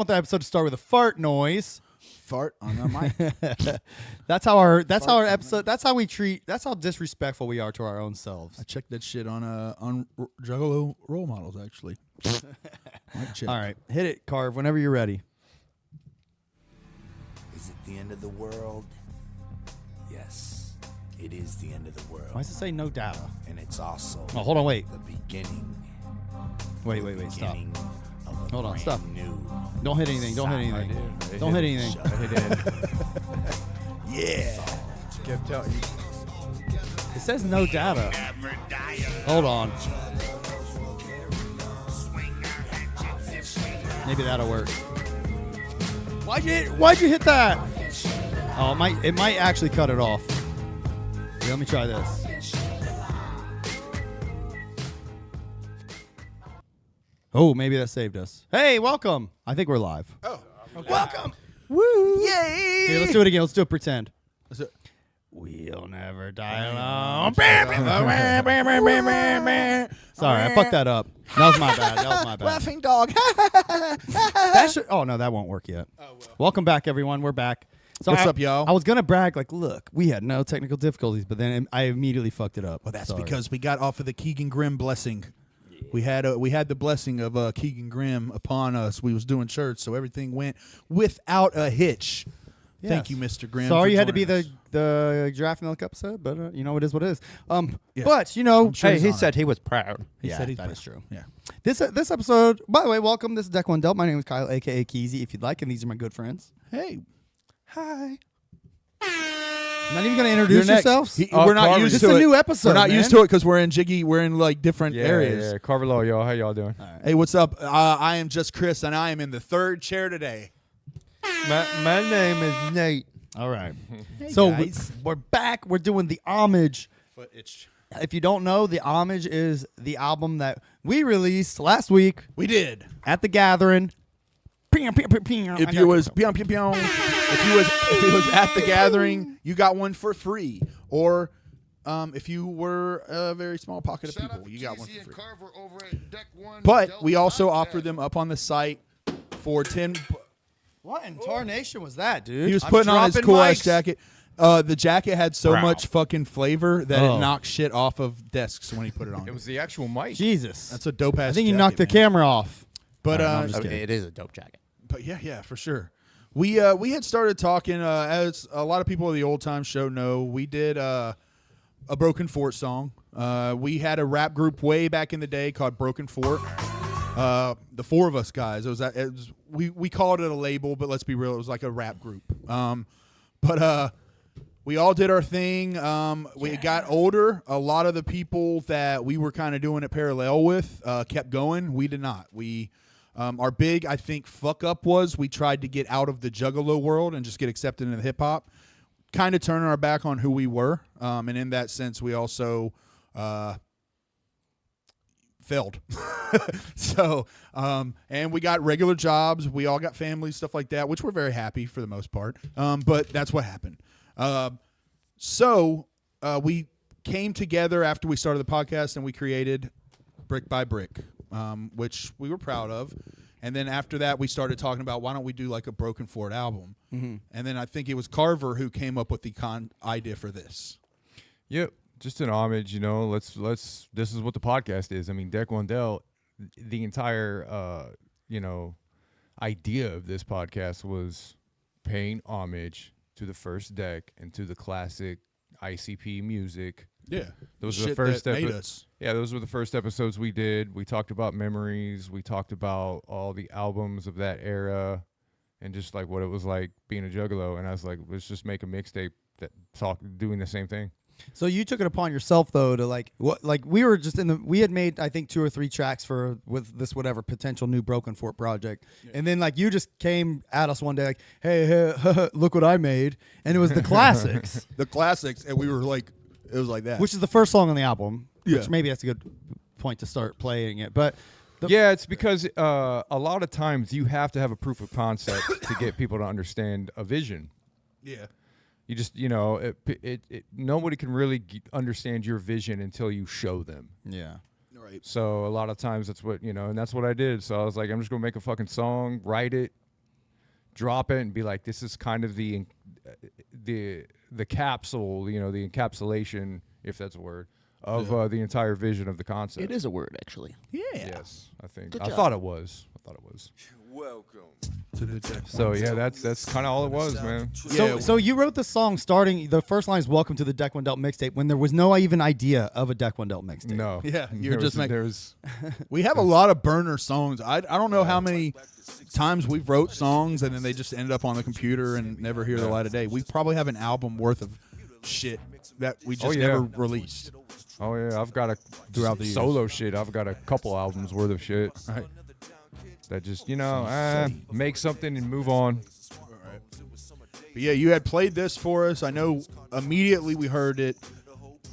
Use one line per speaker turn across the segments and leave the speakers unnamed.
want the episode to start with a fart noise.
Fart on the mic.
That's how our episode. That's how we treat. That's how disrespectful we are to our own selves.
I checked that shit on Juggalo role models actually.
All right, hit it, Carve. Whenever you're ready.
Is it the end of the world? Yes, it is the end of the world.
Why does it say no data?
And it's also
Oh, hold on, wait.
the beginning.
Wait, stop.
beginning of a
Hold on,
brand
stop.
New
Don't hit anything. Don't hit anything. Don't hit anything.
Yeah.
Kept telling you.
It says no data. Hold on. Maybe that'll work. Why'd you hit that? Oh, it might actually cut it off. Here, let me try this. Oh, maybe that saved us. Hey, welcome. I think we're live.
Oh. Okay.
Welcome.
Woo. Yay.
Here, let's do it again. Let's do a pretend.
Let's do it.
We'll never die alone. Sorry, I fucked that up. That was my bad.
Laughing dog.
Oh, no, that won't work yet. Oh, well. Welcome back, everyone. We're back. So
What's up, y'all?
I was going to brag, like, look, we had no technical difficulties, but then I immediately fucked it up.
Well, that's
Sorry.
because we got off of the Keegan Grimm blessing. Yeah. We had the blessing of Keegan Grimm upon us. We was doing church, so everything went without a hitch.
Yes.
Thank you, Mr. Grimm.
Sorry
for
you had to be
joining us.
the Giraffe Milk episode, but you know, it is what it is.
Yeah.
But, you know,
sure
Hey,
he's
he
on
said he was proud.
He said he's
that
proud.
is true.
Yeah.
This episode, by the way, welcome. This is Deck One Dealt. My name is Kyle, a.k.a. Keezy, if you'd like, and these are my good friends.
Hey.
Hi. Not even going to introduce
You're next.
yourselves?
We're not
Carver,
used
this
to
is
it.
a new episode,
We're not
man.
used to it because we're in Jiggy. We're in like different areas.
Yeah, Carver Law, y'all. How y'all doing?
Hey, what's up? I am just Chris, and I am in the third chair today.
My name is Nate.
All right.
Hey,
So
guys.
we're back. We're doing the Homage.
Foot itched.
If you don't know, the Homage is the album that we released last week
We did.
at the Gathering.
If you was at the Gathering, you got one for free. Or if you were a very small pocket of people, you got one for free. But we also offer them up on the site for 10.
What in tarnation was that, dude?
He was putting on his
dropping
cool ass
mics.
jacket. The jacket had so
Wow.
much fucking flavor that
Oh.
it knocked shit off of desks when he put it on.
It was the actual mic.
Jesus.
That's a dope ass.
I think you
jacket,
knocked the
man.
camera off.
But
I'm just kidding.
It is a dope jacket.
But yeah, for sure. We had started talking as a lot of people of the old time show know. We did a Broken Fort song. We had a rap group way back in the day called Broken Fort. The four of us guys. We called it a label, but let's be real, it was like a rap group. But we all did our thing. We got older. A lot of the people that we were kind of doing it parallel with kept going. We did not. Our big, I think, fuck up was we tried to get out of the Juggalo world and just get accepted into hip hop. Kind of turning our back on who we were. And in that sense, we also failed. So, and we got regular jobs. We all got families, stuff like that, which we're very happy for the most part. But that's what happened. So we came together after we started the podcast and we created Brick by Brick, which we were proud of. And then after that, we started talking about why don't we do like a Broken Fort album? Mm-hmm. And then I think it was Carver who came up with the idea for this.
Yep. Just an homage, you know. Let's. This is what the podcast is. I mean, Deck One Dealt, the entire, idea of this podcast was paying homage to the first deck and to the classic ICP music.
Yeah,
Those were the first Yeah, those were the first episodes we did. We talked about memories. We talked about all the albums of that era, and just like what it was like being a Juggalo. And I was like, let's just make a mixtape that doing the same thing.
So you took it upon yourself though to we were just we had made I think 2 or 3 tracks with this whatever potential new Broken Fort project, and then like you just came at us one day like, hey, look what I made, and it was the classics,
and we were like, it was like that,
which is the first song on the album.
Yeah.
Which maybe that's a good point to start playing it, but.
Yeah, it's because a lot of times you have to have a proof of concept to get people to understand a vision.
Yeah.
You just, nobody can really understand your vision until you show them.
Yeah.
Right.
So a lot of times that's what, and that's what I did. So I was like, I'm just going to make a fucking song, write it, drop it and be like, this is kind of the capsule, the encapsulation, if that's a word, of the entire vision of the concept.
It is a word, actually.
Yeah.
Yes, I think.
Good
I
job.
thought it was.
Welcome.
To the deck.
So yeah, that's kind of all it was, man.
So you wrote the song starting, the first line is "Welcome to the Deck One Dealt mixtape" when there was no even idea of a Deck One Dealt mixtape.
No.
Yeah, you're just making.
there's
We have a lot of burner songs. I don't know how many times we've wrote songs and then they just end up on the computer and never hear the light of day. We probably have an album worth of shit that we just never released.
Oh yeah, I've got
Throughout the years.
solo shit. I've got a couple albums worth of shit
Right.
that just make something and move on.
But yeah, you had played this for us. I know immediately we heard it.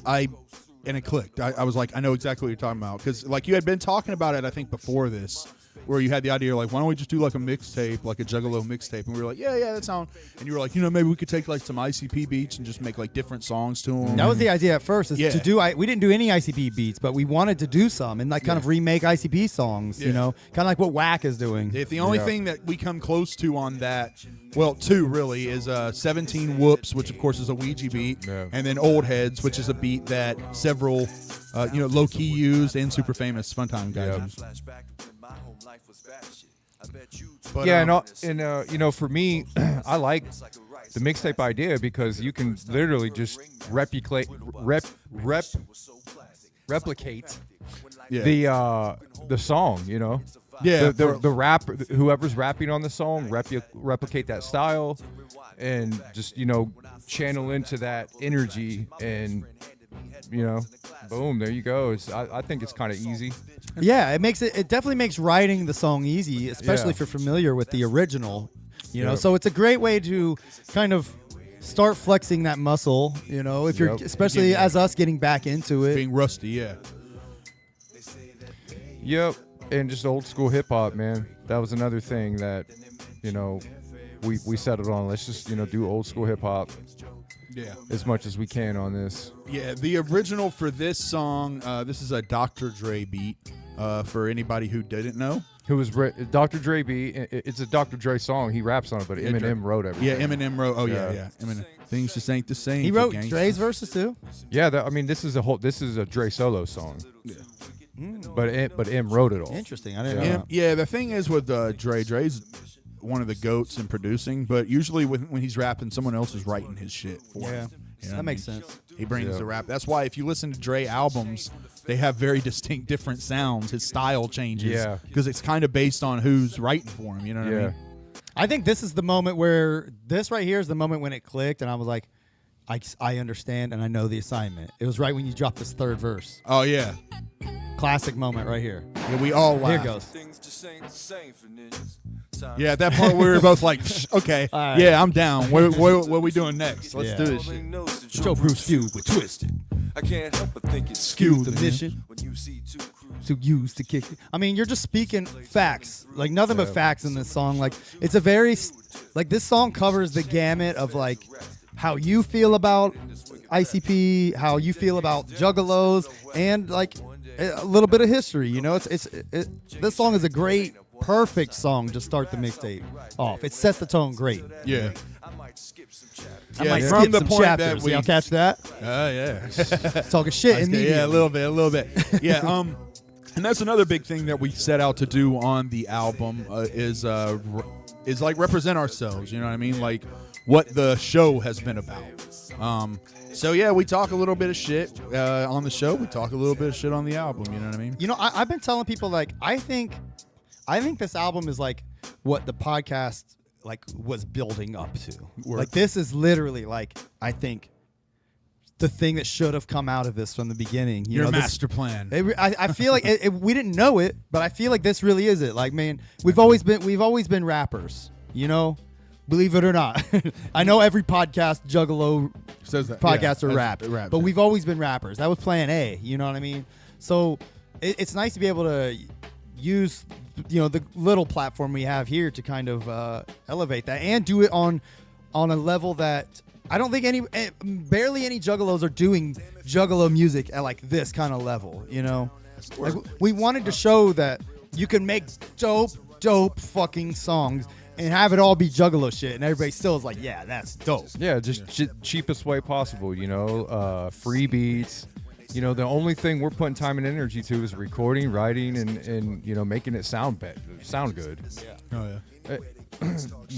And it clicked. I was like, I know exactly what you're talking about. Because like you had been talking about it, I think, before this, where you had the idea, like, why don't we just do like a mixtape, like a Juggalo mixtape? And we were like, yeah, that sounds. And you were like, maybe we could take like some ICP beats and just make like different songs to them.
That was the idea at first, is to do. We didn't do any ICP beats, but we wanted to do some and like kind of remake ICP songs.
Yeah.
Kind of like what Whack is doing.
If the only thing that we come close to on that, well, two really, is 17 Whoops, which of course is a Ouija beat, and then Old Heads, which is a beat that several, low key used and super famous Funtime guys used. But,
for me, I like the mixtape idea because you can literally just replicate the song,
Yeah,
the rap, whoever's rapping on the song, replicate that style, and just channel into that energy, and boom, there you go. I think it's kind of easy.
Yeah, it definitely makes writing the song easy, especially if you're familiar with the original. So it's a great way to kind of start flexing that muscle. If you're especially as us getting back into it,
being rusty, yeah.
Yep. And just old school hip hop, man. That was another thing that, we settled on. Let's just, do old school hip hop.
Yeah.
As much as we can on this.
Yeah, the original for this song, this is a Dr. Dre beat, for anybody who didn't know.
Who was Dr. Dre beat. It's a Dr. Dre song. He raps on it, but Eminem wrote everything.
Yeah, Eminem wrote. Oh, yeah. Eminem. Things just ain't the same.
He wrote Dre's verses too?
Yeah, this is a Dre solo song. Yeah. But M wrote it all.
Interesting. I didn't know.
Yeah, the thing is with Dre's one of the goats in producing, but usually when he's rapping, someone else is writing his shit for him.
That makes sense.
He brings the rap. That's why if you listen to Dre albums, they have very distinct different sounds. His style changes because it's kind of based on who's writing for him. You know what I mean?
I think this is the moment where this right here is the moment when it clicked, and I was like, I understand and I know the assignment. It was right when you dropped this third verse.
Oh yeah.
Classic moment right here.
Yeah, we all laughed.
Here it goes.
Yeah, at that point we were both like, okay,
right.
Yeah, I'm down. What are we doing next? Let's do this shit.
Joe Bruce feud with Twisted.
I can't help but think it's
Skew the mission.
when you see two crews
To use to kick it. I mean, you're just speaking facts, like nothing but facts in this song. Like it's a very, like this song covers the gamut of like how you feel about ICP, how you feel about Juggalos, and like a little bit of history. This song is a great, perfect song to start the mixtape off. It sets the tone great.
Yeah.
I might skip some chapters.
I might
from
skip
the
some
point that
chapters.
we-
Y'all catch that?
Yeah.
Talking shit immediately.
Yeah, a little bit. Yeah, and that's another big thing that we set out to do on the album is like represent ourselves. You know what I mean? Like what the show has been about. So yeah, we talk a little bit of shit on the show. We talk a little bit of shit on the album. You know what I mean?
I've been telling people like I think this album is like what the podcast like was building up to. Like this is literally like I think the thing that should have come out of this from the beginning.
Your master plan.
I feel like we didn't know it, but I feel like this really is it. Like, man, we've always been rappers. Believe it or not. I know every podcast Juggalo
Says that
podcasts are
rap,
but we've always been rappers. That was plan A. You know what I mean? So it's nice to be able to use the little platform we have here to kind of elevate that and do it on a level that I don't think barely any Juggalos are doing Juggalo music at like this kind of level. Like we wanted to show that you can make dope fucking songs and have it all be Juggalo shit, and everybody still is like, yeah, that's dope.
Yeah, just cheapest way possible, you know, free beats. You know, the only thing we're putting time and energy to is recording, writing, and you know, making it sound good.
Oh yeah.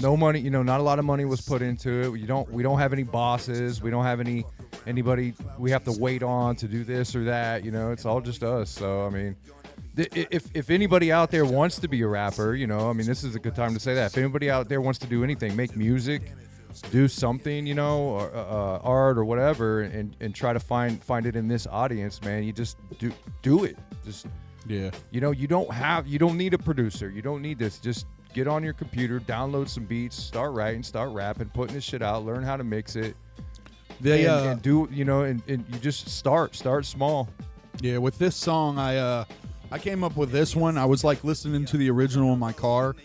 No money, you know, not a lot of money was put into it. We don't have any bosses. We don't have anybody we have to wait on to do this or that. You know, it's all just us. So I mean, if anybody out there wants to be a rapper, you know, I mean, this is a good time to say that. If anybody out there wants to do anything, make music, do something, you know, or, art or whatever, and try to find it in this audience, man. You just do it. Just
Yeah.
You know, you don't need a producer. You don't need this. Just get on your computer, download some beats, start writing, start rapping, putting this shit out, learn how to mix it. And do, you know, and you just start small.
Yeah, with this song, I came up with this one. I was like listening to the original in my car,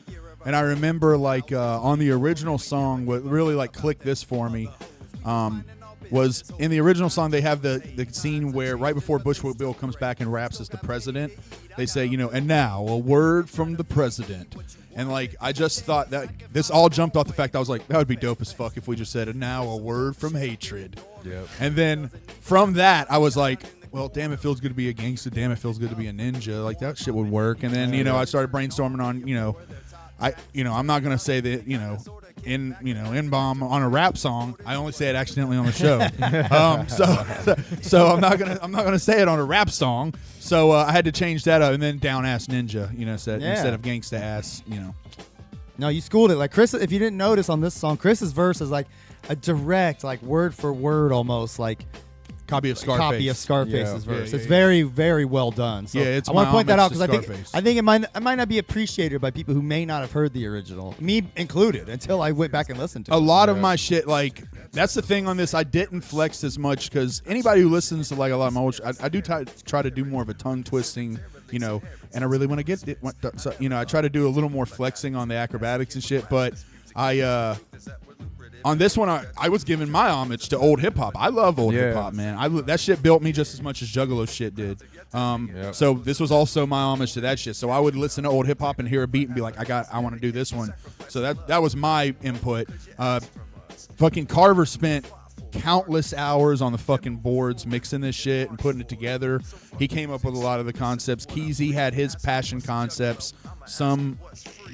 and I remember like on the original song, what really like clicked this for me was in the original song they have the scene where right before Bushwick Bill comes back and raps as the president, they say, you know, and now a word from the president. And like I just thought that this all jumped off the fact I was like, that would be dope as fuck if we just said, and now a word from hatred.
Yep.
And then from that I was like, well, damn, it feels good to be a gangster. Damn, it feels good to be a ninja. Like that shit would work. And then, you know, I started brainstorming on, you know, I'm not gonna say that, you know, N-bomb on a rap song. I only say it accidentally on the show. So I'm not gonna say it on a rap song. So I had to change that up, and then down ass ninja, you know, instead of gangsta ass, you know.
No, you schooled it. Like Chris, if you didn't notice on this song, Chris's verse is like a direct, like word for word, almost like
copy of
Scarface's verse.
Yeah,
it's very, very well done. So
it's
I want to point that out
because
I think it might not be appreciated by people who may not have heard the original, me included, until I went back and listened to it.
A lot of my shit, like that's the thing on this. I didn't flex as much because anybody who listens to like a lot of my old, I do try to do more of a tongue twisting, you know, and I really want to get it. So, you know, I try to do a little more flexing on the acrobatics and shit, but on this one, I was giving my homage to old hip hop. I love old hip hop, man. That shit built me just as much as Juggalo shit did. So this was also my homage to that shit. So I would listen to old hip hop and hear a beat and be like, I want to do this one. So that was my input. Fucking Carver spent countless hours on the fucking boards mixing this shit and putting it together. He came up with a lot of the concepts. Keezy had his passion concepts. Some,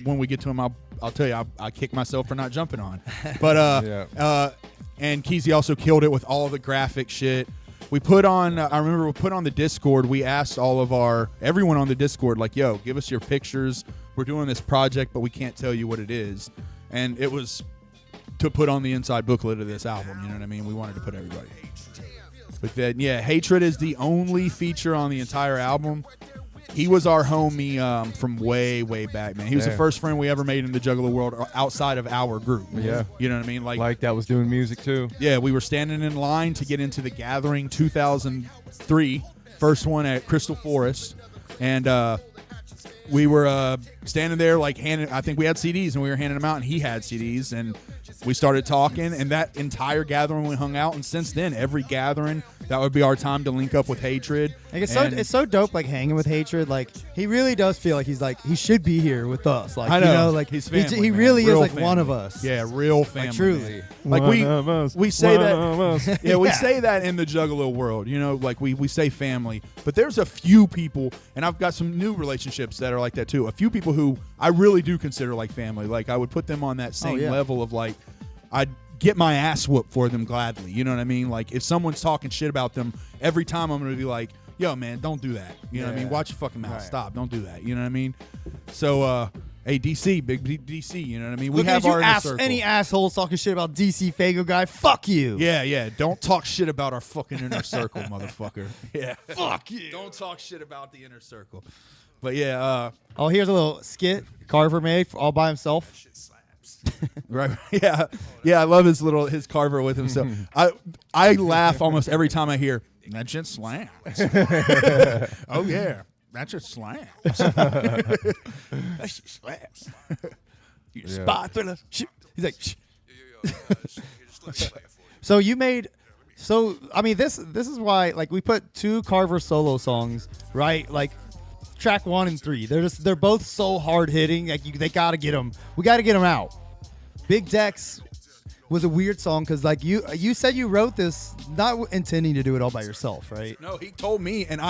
when we get to him, I'll tell you, I kick myself for not jumping on. But and Keezy also killed it with all the graphic shit. We put on, I remember we put on the Discord, we asked everyone on the Discord, like, yo, give us your pictures. We're doing this project, but we can't tell you what it is. And it was to put on the inside booklet of this album, you know what I mean? We wanted to put everybody. But then, yeah, Hatred is the only feature on the entire album. He was our homie from way, way back, man. He was the first friend we ever made in the Juggalo world outside of our group.
Yeah.
You know what I mean?
Like that was doing music too.
Yeah, we were standing in line to get into the Gathering 2003, first one at Crystal Forest. And we were standing there like I think we had CDs and we were handing them out, and he had CDs, and we started talking, and that entire gathering we hung out, and since then every gathering that would be our time to link up with Hatred.
Like it's so dope, like hanging with Hatred. Like he really does feel like he should be here with us. Like
I know,
you know, like
he's family,
he
man.
really
Real
is like
family.
one of us.
Yeah, real family.
Like, truly.
Like we say that. Yeah, we
Yeah.
say that in the Juggalo world. You know, like we say family, but there's a few people, and I've got some new relationships that are like that too. A few people who I really do consider like family. Like I would put them on that same level of like I'd get my ass whooped for them gladly. You know what I mean? Like if someone's talking shit about them, every time I'm going to be like, yo, man, don't do that. You know what I mean? Watch your fucking mouth. Right. Stop. Don't do that. You know what I mean? So, hey, DC, big DC, you know what I mean? We have our inner circle.
Any assholes talking shit about DC Fago guy, fuck you.
Yeah. Don't talk shit about our fucking inner circle, motherfucker. Yeah.
Fuck you.
Don't talk shit about the inner circle. But yeah.
Oh, here's a little skit Carver made all by himself.
Right. Yeah. I love his Carver with himself. I laugh almost every time I hear that shit slams. Oh yeah, that shit slams. That shit slams. You spot thriller. He's like.
So you made. So I mean, this is why like we put 2 Carver solo songs, right? Like track 1 and 3. They're both so hard hitting. Like they gotta get them. We gotta get them out. Big Decks was a weird song because like you said you wrote this not intending to do it all by yourself, right?
No, he told me, and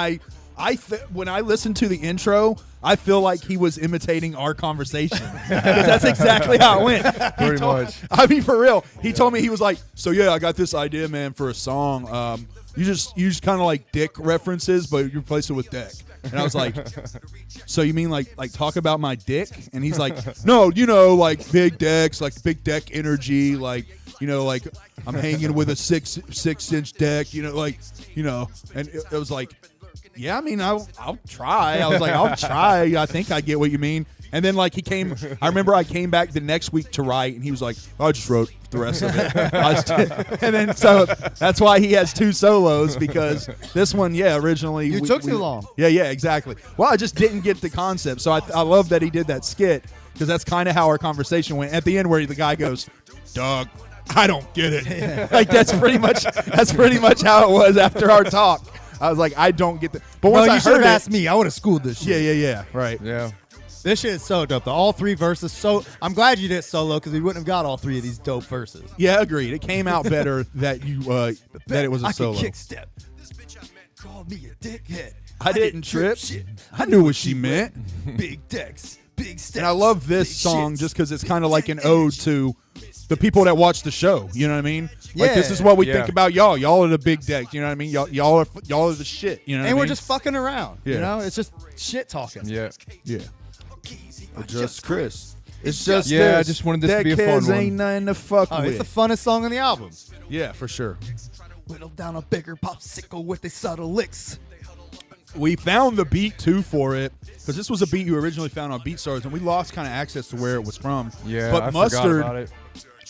when I listened to the intro, I feel like he was imitating our conversation because that's exactly how it went.
Pretty much.
I mean, for real. He told me, he was like, "So yeah, I got this idea, man, for a song. You just use kind of like dick references, but you replace it with deck." And I was like, "So you mean like talk about my dick?" And he's like, "No, like big decks, like big deck energy, like." Like I'm hanging with a 6-inch deck, and it was like, yeah, I mean, I'll try. I was like, I'll try. I think I get what you mean. And then like I remember I came back the next week to write, and he was like, I just wrote the rest of it. And then so that's why he has 2 solos, because this one, originally
you took too long.
Yeah, exactly. Well, I just didn't get the concept, so I love that he did that skit, because that's kind of how our conversation went at the end, where the guy goes, "Dog, I don't get it." Like that's pretty much how it was after our talk. I was like, I don't get that. But once
you
I
should have
heard
asked me. I would have schooled this shit.
Yeah, right.
Yeah.
This shit is so dope. All 3 verses. So I'm glad you did it solo, because we wouldn't have got all 3 of these dope verses.
Yeah, agreed. It came out better that you that it was a solo.
I can kick step. This bitch I met called me a dickhead.
I didn't trip. Shit. I knew what she meant.
Big decks, big steps.
And I love this song just because it's kind of like an ode to the people that watch the show. You know what I mean? Like, this is what we think about y'all. Y'all are the big decks. You know what I mean? Y'all are the shit. You know what I mean?
And we're just fucking around.
Yeah.
It's just shit talking.
Yeah.
Just Chris. It's just
this. I just wanted this to be a fun one.
Ain't nothing to fuck with.
It's the funnest song on the album.
Yeah, for sure.
Whittle down a bigger popsicle with the subtle licks.
We found the beat too for it, because this was a beat you originally found on BeatStars, and we lost kind of access to where it was from.
Yeah,
but
I
Mustard,
forgot about it.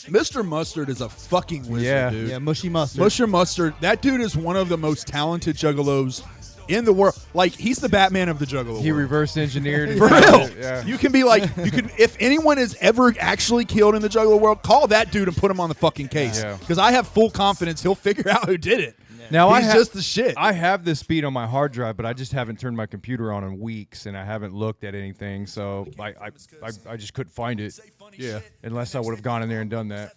Mr. Mustard is a fucking wizard, dude.
Yeah, Mushy Mustard.
Mushy Mustard. That dude is one of the most talented juggalos in the world. Like, he's the Batman of the juggalo
He
world.
reverse engineered.
For real.
Yeah.
You can be like, if anyone is ever actually killed in the juggalo world, call that dude and put him on the fucking case.
Yeah.
Because I have full confidence he'll figure out who did it.
Now
He's just the shit.
I have this beat on my hard drive, but I just haven't turned my computer on in weeks, and I haven't looked at anything, so I just couldn't find it.
Yeah.
Unless I would have gone in there and done that.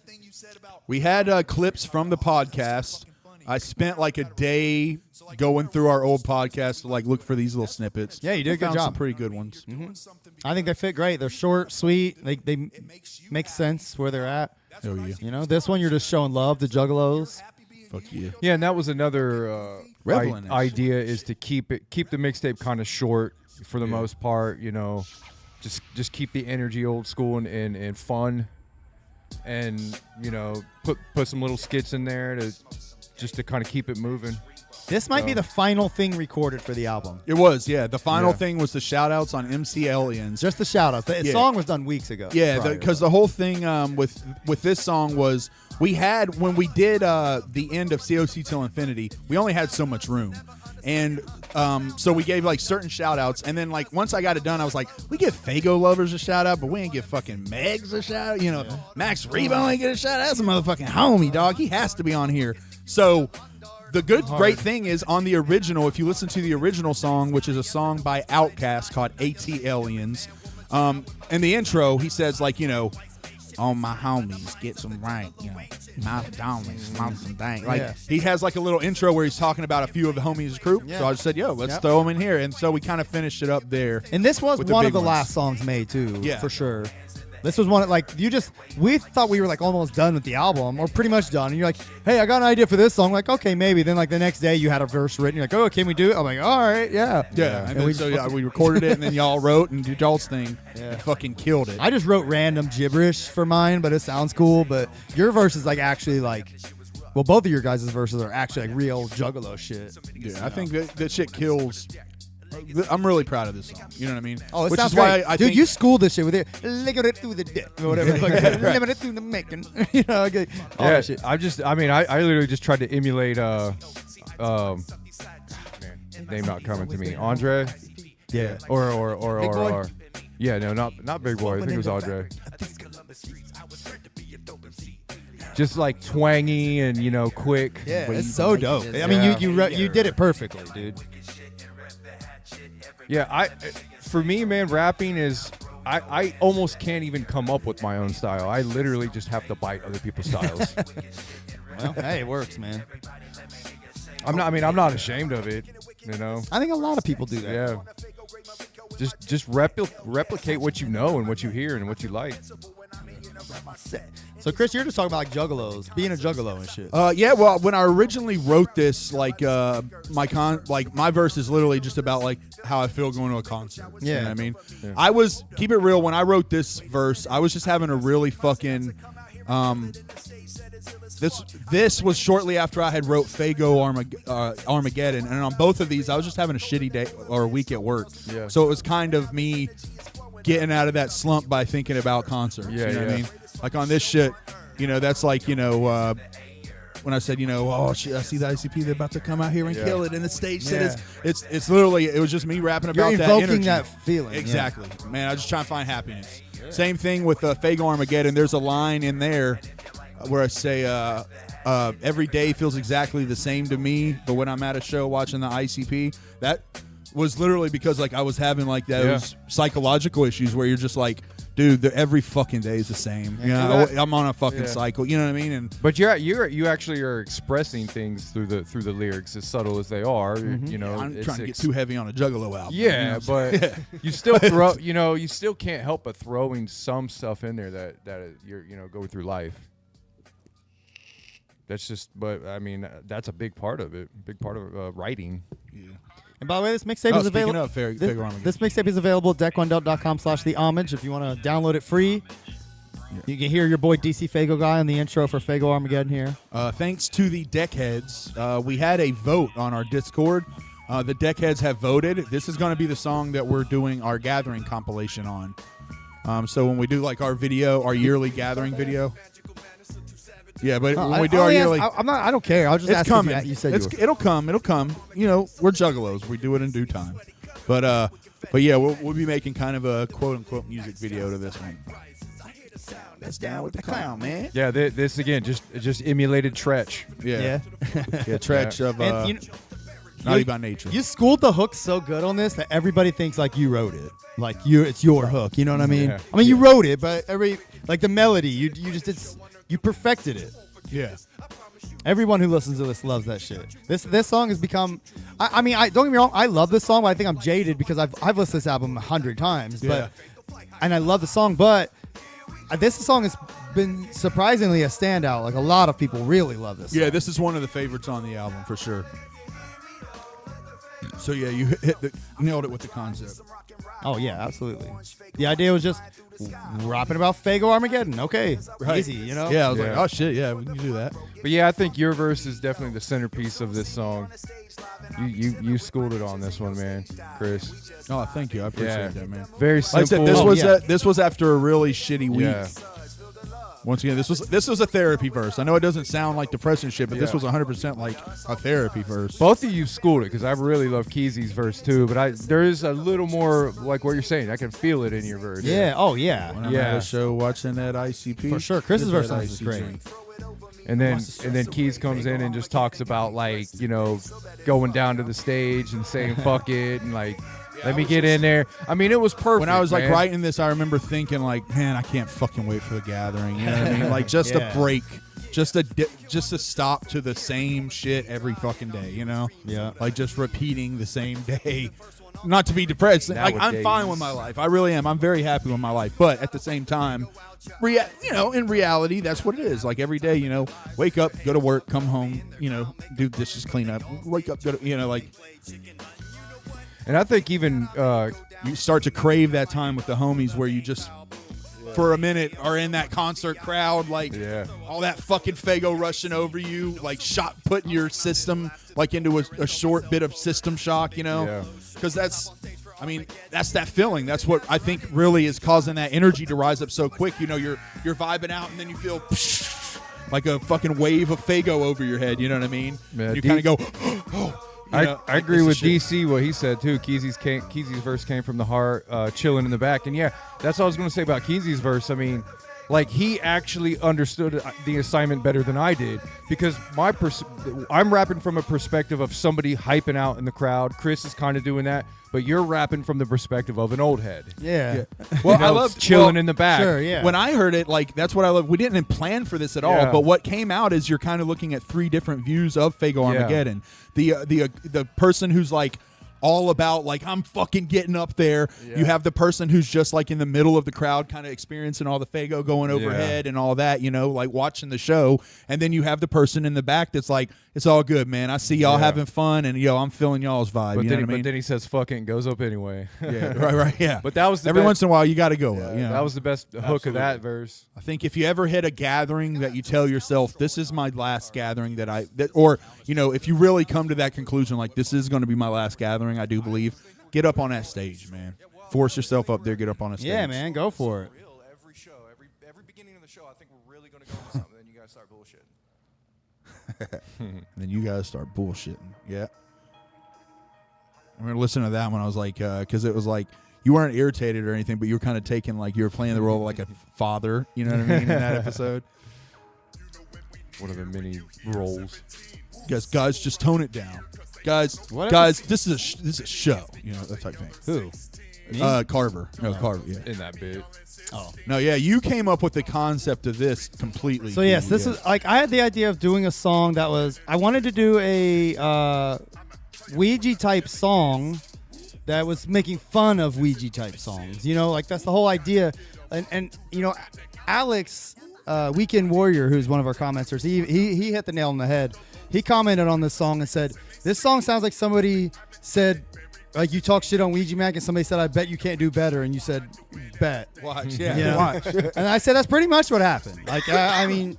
We had clips from the podcast. I spent like a day going through our old podcast to like look for these little snippets.
Yeah, you did a good
Found
job.
some pretty good ones.
Mm-hmm. I think they fit great. They're short, sweet. They make sense where they're at.
Oh yeah.
This one you're just showing love to juggalos.
Fuck yeah.
Yeah, and that was another idea, is to keep the mixtape kind of short for the most part. Just keep the energy old school and fun, and put some little skits in there to kind of keep it moving.
This might be the final thing recorded for the album.
It was, yeah. The final thing was the shout-outs on MC Aliens.
Just the shout-outs. The song was done weeks ago.
Yeah, because the whole thing with this song was, we had, when we did the end of COC Till Infinity, we only had so much room. And so we gave like certain shout-outs. And then like once I got it done, I was like, we give Fago Lovers a shout-out, but we ain't give fucking Megs a shout-out. Max Rebo ain't get a shout-out. That's a motherfucking homie, dog. He has to be on here. So the great thing is, on the original, if you listen to the original song, which is a song by Outkast called AT Aliens, in the intro, he says, like, all my homies, get some rank, mouth down, mouth some dank. Like, he has like a little intro where he's talking about a few of the homies' group. Yeah. So I just said, let's throw them in here. And so we kind of finished it up there.
And this was one of the last songs made too, for sure. This was one, we thought we were like almost done with the album, or pretty much done. And you're like, hey, I got an idea for this song. Like, okay, maybe. Then like the next day you had a verse written. You're like, oh, can we do it? I'm like, all right, yeah.
Yeah. And then, we recorded it, and then y'all wrote and did y'all's thing and fucking killed it.
I just wrote random gibberish for mine, but it sounds cool. But your verse is like actually like, well, both of your guys' verses are actually like real juggalo shit.
Yeah, I think that shit kills. I'm really proud of this song. You know what I mean?
Oh, it
Which
sounds
is why
great.
I
Dude,
think
you schooled this shit with it. Lick it through the dick or whatever. Limit it through the making. All that shit.
I literally just tried to emulate name not coming to me. Andre?
Yeah.
Or yeah, no, not Big Boy. I think it was Andre. Just like twangy and quick.
Yeah, it's so dope. I mean, you did it perfectly, dude.
Yeah, for me, man, rapping is I almost can't even come up with my own style. I literally just have to bite other people's styles.
Well, hey, it works, man.
I'm not ashamed of it, you know.
I think a lot of people do that.
Yeah. Just replicate what you know and what you hear and what you like.
So, Chris, you're just talking about like juggalos, being a juggalo and shit.
Yeah, well, when I originally wrote this, like my verse is literally just about like how I feel going to a concert.
Yeah.
You know what I mean?
Yeah.
I was, keep it real, when I wrote this verse, I was just having a really fucking this was shortly after I had wrote Fago Armageddon, and on both of these I was just having a shitty day or a week at work.
Yeah.
So it was kind of me getting out of that slump by thinking about concerts.
Yeah,
you know what I
yeah.
mean? Like on this shit, you know, that's like, you know, when I said, you know, oh shit, I see the ICP, they're about to come out here and kill it, and the stage set it's literally, it was just me rapping about
You're
that
evoking
energy.
that feeling.
Exactly. Man, I was just trying to find happiness. Same thing with Fago Armageddon. There's a line in there where I say, every day feels exactly the same to me, but when I'm at a show watching the ICP, that was literally because like I was having like those psychological issues where you're just like, dude, every fucking day is the same. You know, I'm on a fucking cycle. You know what I mean?
But you actually are expressing things through the lyrics, as subtle as they are. You know,
I'm trying to get too heavy on a Juggalo album.
Yeah, but you still throw. You know, you still can't help but throwing some stuff in there that you're go through life. That's just, but I mean, that's a big part of it. Big part of writing. Yeah.
And by the way, this mixtape is available. This mixtape is available at deck1del.com/thehomage. If you want to download it free, you can hear your boy DC Fago guy on the intro for Fago Armageddon here.
Thanks to the Deckheads, we had a vote on our Discord. The Deckheads have voted. This is going to be the song that we're doing our gathering compilation on. So when we do like our video, our yearly gathering video. Yeah, but when we do our yearly,
I don't care. I'll just ask
coming.
You said
it'll come. It'll come. You know, we're juggalos. We do it in due time. But yeah, we'll be making kind of a quote unquote music video to this one. That's down with the clown, man.
Yeah, this again, just emulated Tretch.
Yeah, Tretch of Naughty by Nature.
You schooled the hook so good on this that everybody thinks like you wrote it. Like it's your hook. You know what I mean?
Yeah.
I mean, you wrote it, but the melody, you perfected it.
Yeah.
Everyone who listens to this loves that shit. This song has become. I mean, don't get me wrong. I love this song, but I think I'm jaded because I've listened to this album 100 times.
Yeah.
And I love the song, but this song has been surprisingly a standout. Like a lot of people really love this.
Yeah,
song.
this is one of the favorites on the album for sure. So yeah, you nailed it with the concept.
Oh yeah, absolutely. The idea was just rapping about Fago Armageddon. Okay,
Right.
easy, you know.
Yeah, I was like, oh shit, yeah, we can do that.
But yeah, I think your verse is definitely the centerpiece of this song. You schooled it on this one, man, Chris.
Oh, thank you, I appreciate that, man.
Very simple.
Like I said, this was after a really shitty week.
Yeah.
Once again, this was a therapy verse. I know it doesn't sound like depression shit, but this was 100% like a therapy verse.
Both of you schooled it because I really love Keezy's verse too. But there is a little more like what you're saying. I can feel it in your verse.
Yeah. Oh yeah.
When I'm at a show watching that ICP,
for sure. Chris's verse is great.
And then Keys comes in and just talks about like going down to the stage and saying fuck it and like. Let me get in there. I mean, it was perfect.
When I was like
man.
writing this, I remember thinking like, man, I can't fucking wait for the gathering. You know what I mean? Like just a break, just a stop to the same shit every fucking day. You know?
Yeah.
Like just repeating the same day. Not to be depressed. Like I'm fine with my life. I really am. I'm very happy with my life. But at the same time, in reality, that's what it is. Like every day, wake up, go to work, come home, do dishes, clean up, wake up, go to, like.
And I think even
you start to crave that time with the homies where you just, for a minute, are in that concert crowd, like all that fucking Fago rushing over you, like putting your system like into a short bit of system shock, because that's that feeling. That's what I think really is causing that energy to rise up so quick. You're vibing out and then you feel like a fucking wave of Fago over your head. You know what I mean?
Man,
you kind of go, oh.
I agree with DC what he said too. Keezy's verse came from the heart, chilling in the back, and yeah, that's what I was going to say about Keezy's verse. I mean, like he actually understood the assignment better than I did, because I'm rapping from a perspective of somebody hyping out in the crowd. Chris is kind of doing that, but you're rapping from the perspective of an old head.
Yeah.
Well,
I love chilling in the back.
Sure, yeah.
When I heard it, like, that's what I love. We didn't plan for this at all, but what came out is you're kind of looking at 3 different views of Fago Armageddon. The person who's like all about like, I'm fucking getting up there. Yeah. You have the person who's just like in the middle of the crowd, kind of experiencing all the Fago going overhead and all that, you know, like watching the show. And then you have the person in the back that's like, it's all good, man. I see y'all having fun, and I'm feeling y'all's vibe. But,
but then he says fuck it and goes up anyway.
Yeah, right, yeah.
But that was the
every once in a while you got to go.
That was the best hook of that verse.
I think if you ever hit a gathering that you tell yourself, this is my last gathering or if you really come to that conclusion, like this is going to be my last gathering, I do believe, get up on that stage, man. Force yourself up there, get up on a stage.
Yeah, man, go for it.
Every show, every beginning of the show, I think we're really going to go into something, then you guys start bullshitting.
Then you guys start bullshitting. Yeah. I remember listening to that when I was like, because it was like, you weren't irritated or anything, but you were kind of taking, like, you were playing the role of like a father, you know what I mean, in that episode.
One of the many roles.
Guys, just tone it down. Guys, this is a show, that type of thing.
Who?
Carver. No, Carver, yeah.
In that bit.
Oh.
No, yeah, you came up with the concept of this completely.
So, yes, this is, like, I had the idea of doing a song that was, I wanted to do a Ouija-type song that was making fun of Ouija-type songs. Like, that's the whole idea. And Alex, Weekend Warrior, who's one of our commenters, he hit the nail on the head. He commented on this song and said, this song sounds like somebody said, like, you talk shit on Ouija Mac, and somebody said, I bet you can't do better. And you said, bet.
Watch, yeah.
Watch. And I said, that's pretty much what happened. Like, I mean,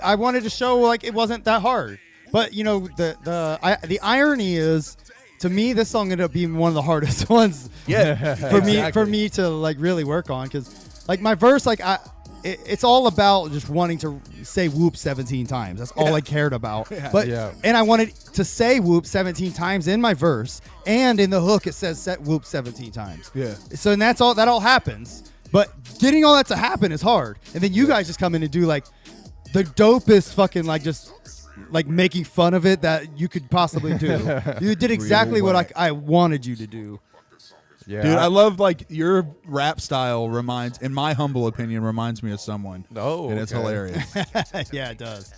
I wanted to show, like, it wasn't that hard. But, the irony is, to me, this song ended up being one of the hardest ones for me to, like, really work on. Because, like, my verse, like, it's all about just wanting to say whoop 17 times. That's all I cared about. And I wanted to say whoop 17 times in my verse, and in the hook it says set whoop 17 times.
Yeah.
So and that all happens. But getting all that to happen is hard. And then you guys just come in and do like the dopest fucking like just like making fun of it that you could possibly do. You did exactly what I wanted you to do.
Yeah,
dude, I love like your rap style in my humble opinion, reminds me of someone.
Oh,
and it's hilarious.
Yeah, it does.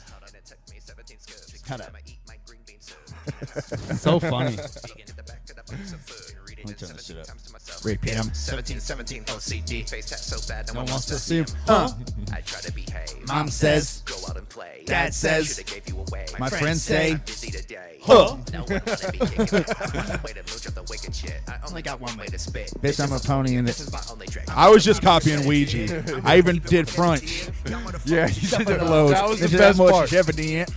So funny. Let me turn this shit up.
PM.
1717 OCD. Face tat so bad no one
wants
wants
to
to
see
see
him.
I try to behave.
Mom says.
Go out and play.
Dad says.
Shoulda gave you away.
My friends say.
I'm busy today.
Huh.
No one wanna be kicking. One way to mooch up the wicked shit. I only got one way to spit.
Bitch, I'm a pony in
This
it.
is my only trick.
I was just copying Ouija. I even did front.
Yeah, you did that.
Load.
That was the
Is
best
much
part.
evident.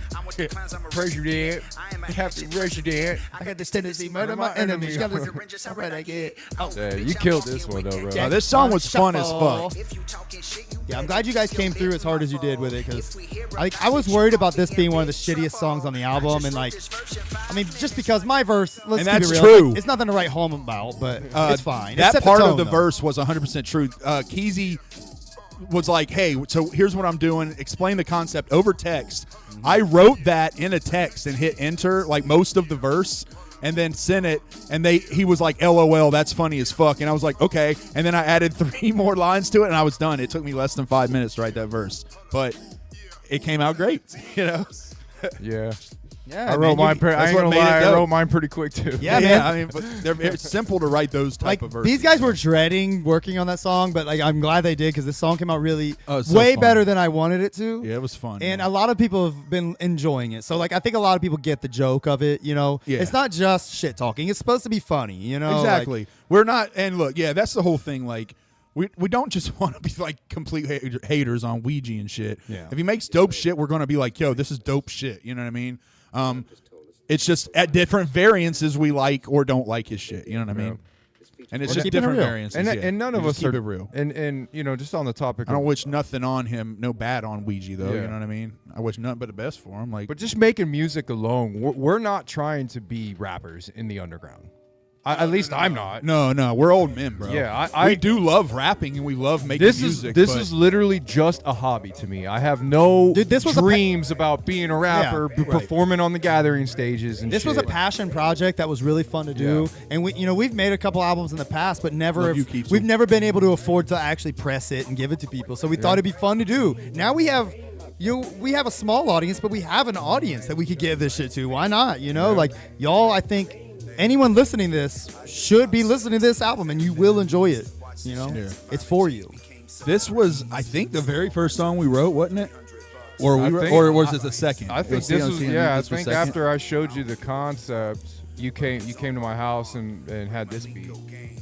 Praise your dad. You have to raise your dad.
I got this tendency to murder my enemies. Got this renegade.
Yeah, you killed this one though, bro.
This song was fun as fuck.
Yeah, I'm glad you guys came through as hard as you did with it, because I was worried about this being one of the shittiest songs on the album, and like, I mean, just because my verse, let's
And
keep
that's
it real,
true.
like, it's nothing to write home about, but it's fine. It set
That part
tone,
of the
though.
verse was 100% true. Keezy was like, hey, so here's what I'm doing. Explain the concept over text. I wrote that in a text and hit enter, like most of the verse, and then sent it, and he was like, LOL, that's funny as fuck. And I was like, okay. And then I added 3 more lines to it, and I was done. It took me less than 5 minutes to write that verse. But it came out great,
Yeah.
Yeah,
I wrote mine. I ain't
what
gonna
made it
lie. I
dope.
wrote mine pretty quick too.
Yeah, man.
I mean, but it's simple to write those type
Like,
of verses.
these guys were dreading working on that song, but like, I'm glad they did, because this song came out really
so
way
fun.
better than I wanted it to.
Yeah, it was fun.
And
man.
a lot of people have been enjoying it. So, like, I think a lot of people get the joke of it,
Yeah.
It's not just shit talking. It's supposed to be funny,
Exactly.
Like,
We're not, and look, yeah, that's the whole thing. Like, we don't just want to be like complete haters on Ouija and shit.
Yeah.
If he makes dope shit, we're going to be like, yo, this is dope shit. You know what I mean? It's just at different variances we like or don't like his shit. You know what I mean? And it's just
keeping it
different
real.
variances.
And none of
We
us
just keep
are
it real.
And just on the topic.
I don't wish nothing on him, no bad on Ouija though.
Yeah.
You know what I mean? I wish nothing but the best for him. Like,
But just making music alone, we're not trying to be rappers in the underground. At least I'm not.
No, we're old men, bro.
Yeah,
we do love rapping and we love making music.
This is literally just a hobby to me. I have no
Dude, this was
dreams about being a rapper,
Yeah,
performing on the gathering stages and
This
shit.
was a passion project that was really fun to do, and we've made a couple albums in the past, but we've never been able to afford to actually press it and give it to people. So we thought it'd be fun to do. Now we have a small audience, but we have an audience that we could give this shit to. Why not? Like y'all, I think anyone listening to this should be listening to this album, and you will enjoy it. It's for you.
This was, I think, the very first song we wrote, wasn't it? Or was it the second?
I think this was. Yeah, I think after I showed you the concept, you came to my house and had this beat.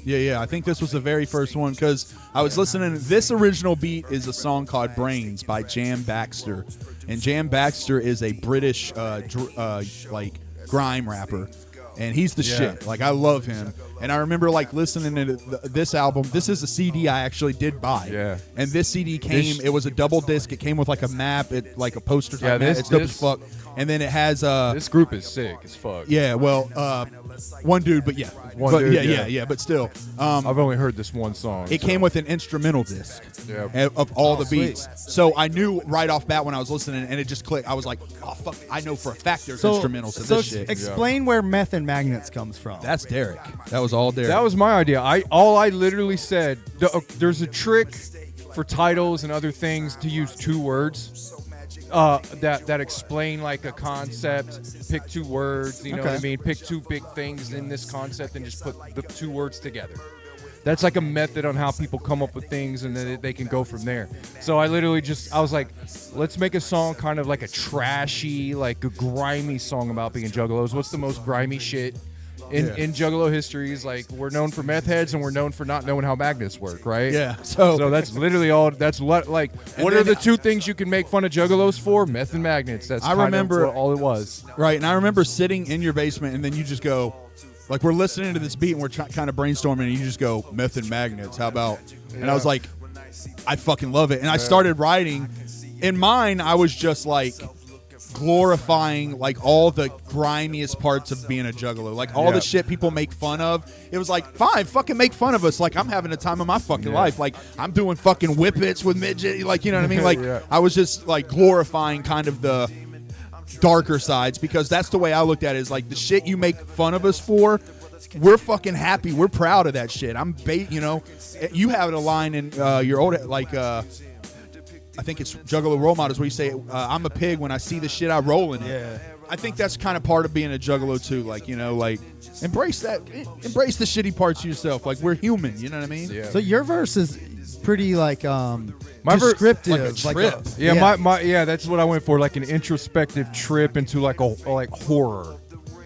Yeah. I think this was the very first one because I was listening. This original beat is a song called "Brains" by Jam Baxter, and Jam Baxter is a British like grime rapper. And he's the shit. Like, I love him. And I remember, like, listening to this album. This is a CD I actually did buy.
Yeah.
And this CD came, it was a double disc. It came with, like, a map, like a poster type map. It's dope as fuck. And then it has...
this group is sick as fuck.
Yeah, well, one dude, but yeah. But still.
I've only heard this one song.
It came with an instrumental disc of all the beats. So I knew right off bat when I was listening, and it just clicked. I was like, oh, fuck, I know for a fact there's instrumentals to this shit.
Explain where Meth and Magnets comes from.
That's Derek. That was all Derek.
That was my idea. I literally said, there's a trick for titles and other things to use two words. That explain like a concept. Pick two words, you know what I mean? Pick two big things in this concept and just put the two words together. That's like a method on how people come up with things, and then they can go from there. So I literally I was like, let's make a song kind of like a trashy, like a grimy song about being juggalos. What's the most grimy shit in Juggalo histories? Like, we're known for meth heads, and we're known for not knowing how magnets work, right?
Yeah.
So that's literally all. That's what what are the two things you can make fun of juggalos for? Meth and magnets. That's I remember all it was.
Right, and I remember sitting in your basement, and then you just go, like, we're listening to this beat, and we're kind of brainstorming, and you just go, meth and magnets. How about? And I was like, I fucking love it. And I started writing. In mine, I was just like glorifying like all the grimiest parts of being a juggalo, like all the shit people make fun of. It was like, fine, fucking make fun of us. Like, I'm having a time of my fucking life. Like, I'm doing fucking whippets with midget. Like, you know what I mean? Like, I was just like glorifying kind of the darker sides, because that's the way I looked at it, is like the shit you make fun of us for, we're fucking happy, we're proud of that shit. You have a line in your old, like, I think it's Juggalo Role Models, where you say, I'm a pig when I see the shit I roll in it.
Yeah.
I think that's kind of part of being a juggalo too. Like, like embrace the shitty parts of yourself. Like, we're human, you know what I mean?
Yeah. So your verse is pretty like descriptive,
like a trip.
That's what I went for, like an introspective trip into like horror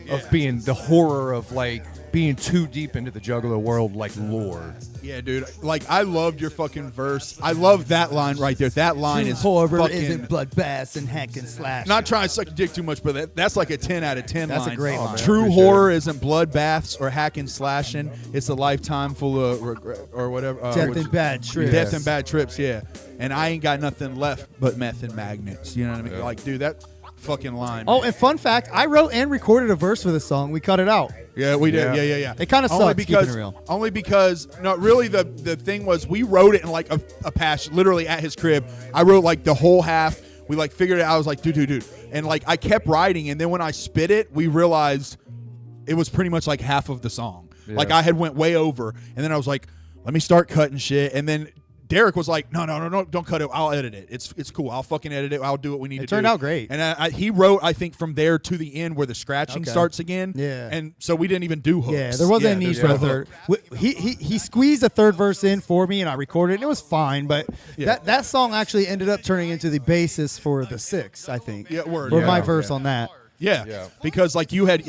of being the horror of like being too deep into the juggalo world, like lore.
Yeah, dude. Like, I loved your fucking verse. I love that line right there. That line is
horror
fucking,
isn't bloodbaths and hack and slash.
Not trying to suck your dick too much, but that's like a 10 out of 10
That's
line.
a great line.
True horror isn't bloodbaths or hack and slashing. It's a lifetime full of regret or whatever.
Death and bad trips.
Death and bad trips, yeah. And I ain't got nothing left but meth and magnets. You know what I mean? Like, dude, that fucking line.
Oh, and fun fact, I wrote and recorded a verse for this song. We cut it out.
Yeah, we did. Yeah.
It kind of sucks, keeping it real.
Only because, no, really the thing was, we wrote it in like a passion, literally at his crib. I wrote like the whole half. We like figured it out. I was like, dude. And like, I kept writing, and then when I spit it, we realized it was pretty much like half of the song. Yeah. Like, I had went way over, and then I was like, let me start cutting shit. And then Derek was like, no, don't cut it. I'll edit it. It's cool. I'll fucking edit it. I'll do what we need to do.
It turned out great.
And he wrote, I think, from there to the end where the scratching starts again.
Yeah.
And so we didn't even do hooks.
Yeah, there wasn't a need for a third. He squeezed a third verse in for me, and I recorded it. And it was fine, but that song actually ended up turning into the basis for the 6, I think.
Yeah, word.
For my verse on that.
Yeah, because like you had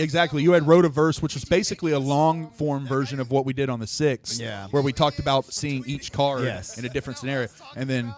wrote a verse which was basically a long form version of what we did on the 6, where we talked about seeing each card in a different scenario, and then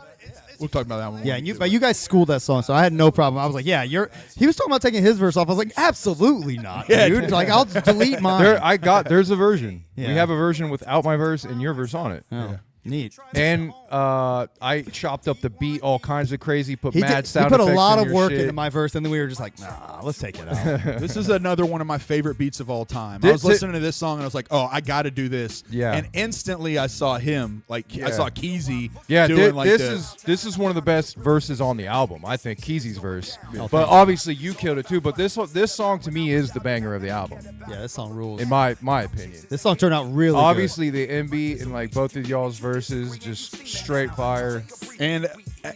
we'll talk about that one.
Yeah, but you guys schooled that song, so I had no problem. I was like, he was talking about taking his verse off. I was like, absolutely not, dude. Like, I'll delete mine.
There's a version.
Yeah.
We have a version without my verse and your verse on it.
Oh, neat.
And I chopped up the beat all kinds of crazy, put
He
mad
did,
sound
he put a
effects
lot
in
of
your
work
shit.
into my verse, and then we were just like, nah, let's take it out.
This is another one of my favorite beats of all time. I
Did-
was listening to this song and I was like, oh, I got to do this.
Yeah.
And instantly I saw him, I
Yeah.
saw Keezy
Yeah,
doing like
this is one of the best verses on the album. I think Keezy's verse, but obviously you killed it too. But this song to me is the banger of the album,
Yeah, this song rules.
in my opinion.
This song turned out really
Obviously, the M beat and like both of y'all's verses, just straight fire.
And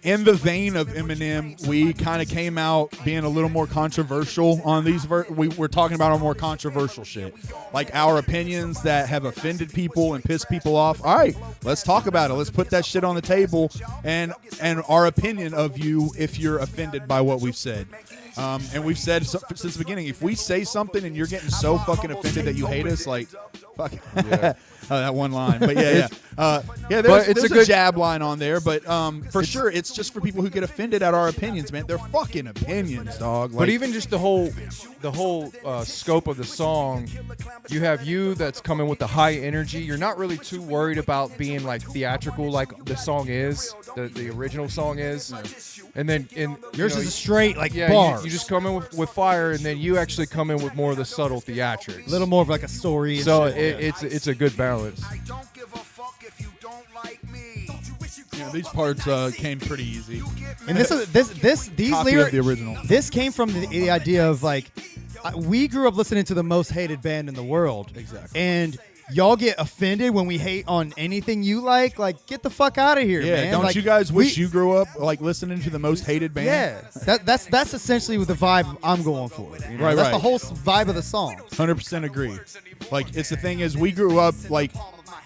in the vein of Eminem, we kind of came out being a little more controversial on these. We're talking about our more controversial shit, like our opinions that have offended people and pissed people off. All right, let's talk about it. Let's put that shit on the table and our opinion of you if you're offended by what we've said. And we've said since the beginning, if we say something and you're getting so fucking offended that you hate us, like, fuck.
Yeah.
That one line, but yeah.
But it's
There's
a
a
good
jab line on there, but for sure, it's just for people who get offended at our opinions, man. They're fucking opinions, dog.
But
Like,
even just the whole scope of the song, you have you that's coming with the high energy. You're not really too worried about being like theatrical, like the song is, the original song is, and then
yours is straight like
yeah,
bars.
you just come in with fire, and then you actually come in with more of the subtle theatrics.
a little more of like a story. And
So
shit.
it's a good balance.
these parts came pretty easy.
And these
Copy
lyrics,
of the original.
This came from the idea of like, we grew up listening to the most hated band in the world.
Exactly.
And y'all get offended when we hate on anything you like. Like, get the fuck out of here,
Yeah,
man.
don't
Like,
you guys wish you grew up like listening to the most hated band?
Yeah, that's essentially the vibe I'm going for. You know?
Right,
That's
right.
the whole vibe of the song.
100% agree. Like, it's the thing is, we grew up like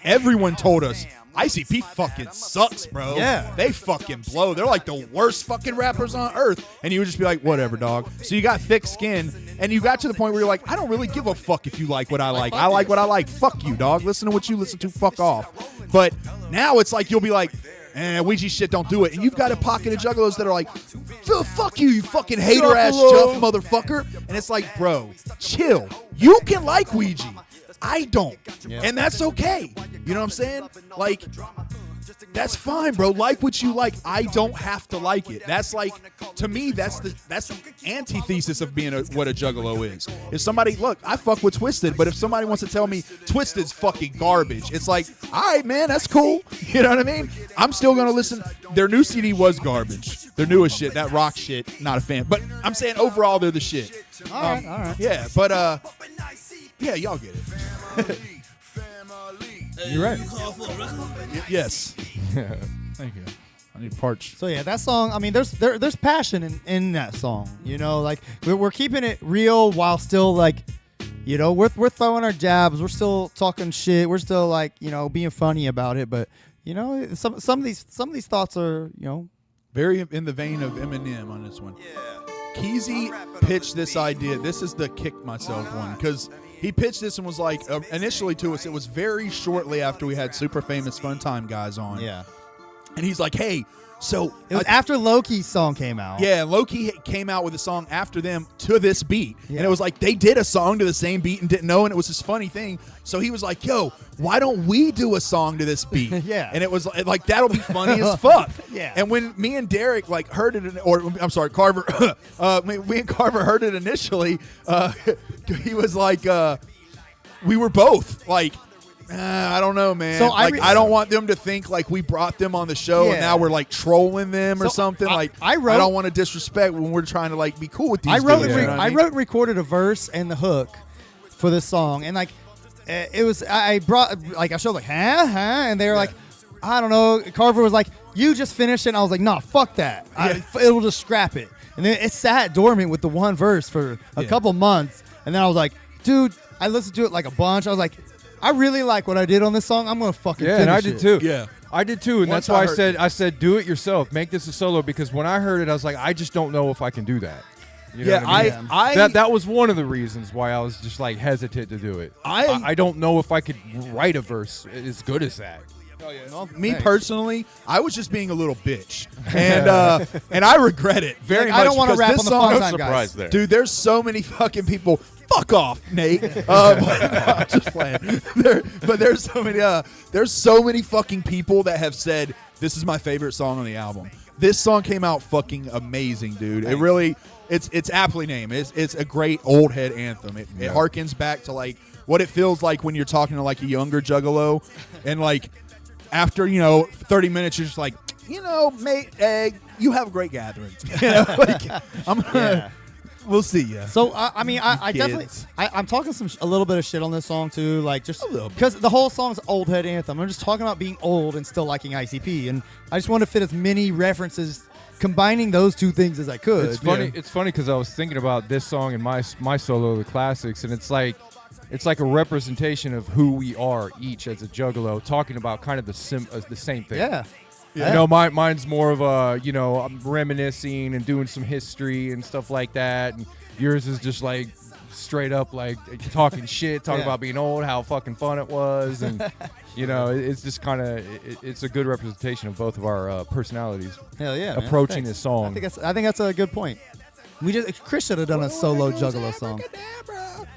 everyone told us ICP fucking sucks, bro.
Yeah.
They fucking blow. They're like the worst fucking rappers on earth. And you would just be like, whatever, dog. So you got thick skin, and you got to the point where you're like, I don't really give a fuck if you like what I like. I like what I like. Fuck you, dog. Listen to what you listen to. Fuck off. But now it's like you'll be like, Ouija shit, don't do it. And you've got a pocket of juggalos that are like, fuck you, you fucking hater-ass Juff motherfucker. And it's like, bro, chill. You can like Ouija. I don't.
Yeah.
And that's okay. You know what I'm saying? Like, that's fine, bro. Like what you like. I don't have to like it. That's like, to me, that's the antithesis of being what a juggalo is. If somebody, look, I fuck with Twisted, but if somebody wants to tell me Twisted's fucking garbage, it's like, all right, man, that's cool. You know what I mean? I'm still gonna listen. Their new CD was garbage. Their newest shit, that rock shit, not a fan. But I'm saying overall, they're the shit.
All right.
Yeah, but yeah, y'all get it.
You're right.
Yes. Thank you. I need parts.
So yeah, that song. I mean, there's passion in that song. You know, like we're keeping it real while still like, you know, we're throwing our jabs. We're still talking shit. We're still like, you know, being funny about it. But you know, some of these thoughts are, you know,
Very in the vein of Eminem on this one. Keezy pitched this idea. This is the kick myself one, because he pitched this and was like, initially to us, it was very shortly after we had super famous Fun Time guys on.
yeah.
And he's like, hey, so
It was after Loki's song came out.
yeah, Loki came out with a song after them to this beat.
Yeah.
And it was like they did a song to the same beat and didn't know, and it was this funny thing. So he was like, yo, why don't we do a song to this beat?
Yeah.
And it was like, that'll be funny as fuck.
Yeah.
And when me and Derek like heard it, or I'm sorry, Carver, me and Carver heard it initially, he was like, we were both like, I don't know, man.
So
I don't want them to think like we brought them on the show and
Yeah.
now we're like trolling them or
So
something.
I wrote-
don't want to disrespect when we're trying to like be cool with these
I wrote
dudes, you know what
I
mean?
wrote and recorded a verse and the hook for this song, and like it was I brought like I showed like and they were like, I don't know. Carver was like, you just finished it. And I was like, nah, fuck that. It'll just scrap it. And then it sat dormant with the one verse for a couple months, and then I was like, dude, I listened to it like a bunch. I was like, I really like what I did on this song. I'm gonna fucking
Yeah,
finish
and I did
it.
too.
Yeah.
I did too, and
Once
that's why
I heard-
I said do it yourself. Make this a solo, because when I heard it, I was like, I just don't know if I can do that. You know
Yeah,
what I mean?
I
that was one of the reasons why I was just like hesitant to do it.
I-
I don't know if I could write a verse as good as that.
Me
Thanks.
personally, I was just being a little bitch, and I regret it very
Like,
much.
I don't want to
because
rap
this
on the
song-
fun time, guys.
there.
Dude, there's so many fucking people. Fuck off, Nate. Just playing. But there's so many fucking people that have said this is my favorite song on the album. This song came out fucking amazing, dude. It really, it's aptly named. It's a great old head anthem. It harkens back to like what it feels like when you're talking to like a younger juggalo, and like after 30 minutes you're just like, mate, you have a great gathering. We'll see ya.
So I definitely I'm talking a little bit of shit on this song too, like just because the whole song's old head anthem. I'm just talking about being old and still liking ICP, and I just want to fit as many references combining those two things as I could.
It's funny. It's funny because I was thinking about this song and my solo, the classics, and it's like a representation of who we are each as a juggalo, talking about kind of the same thing.
Yeah.
Mine's more of a, I'm reminiscing and doing some history and stuff like that. And yours is just like straight up like talking shit, talking about being old, how fucking fun it was. And, it's just kind of, it's a good representation of both of our personalities.
Hell yeah.
Approaching this song.
I think that's a good point. Chris should have done a solo juggalo song.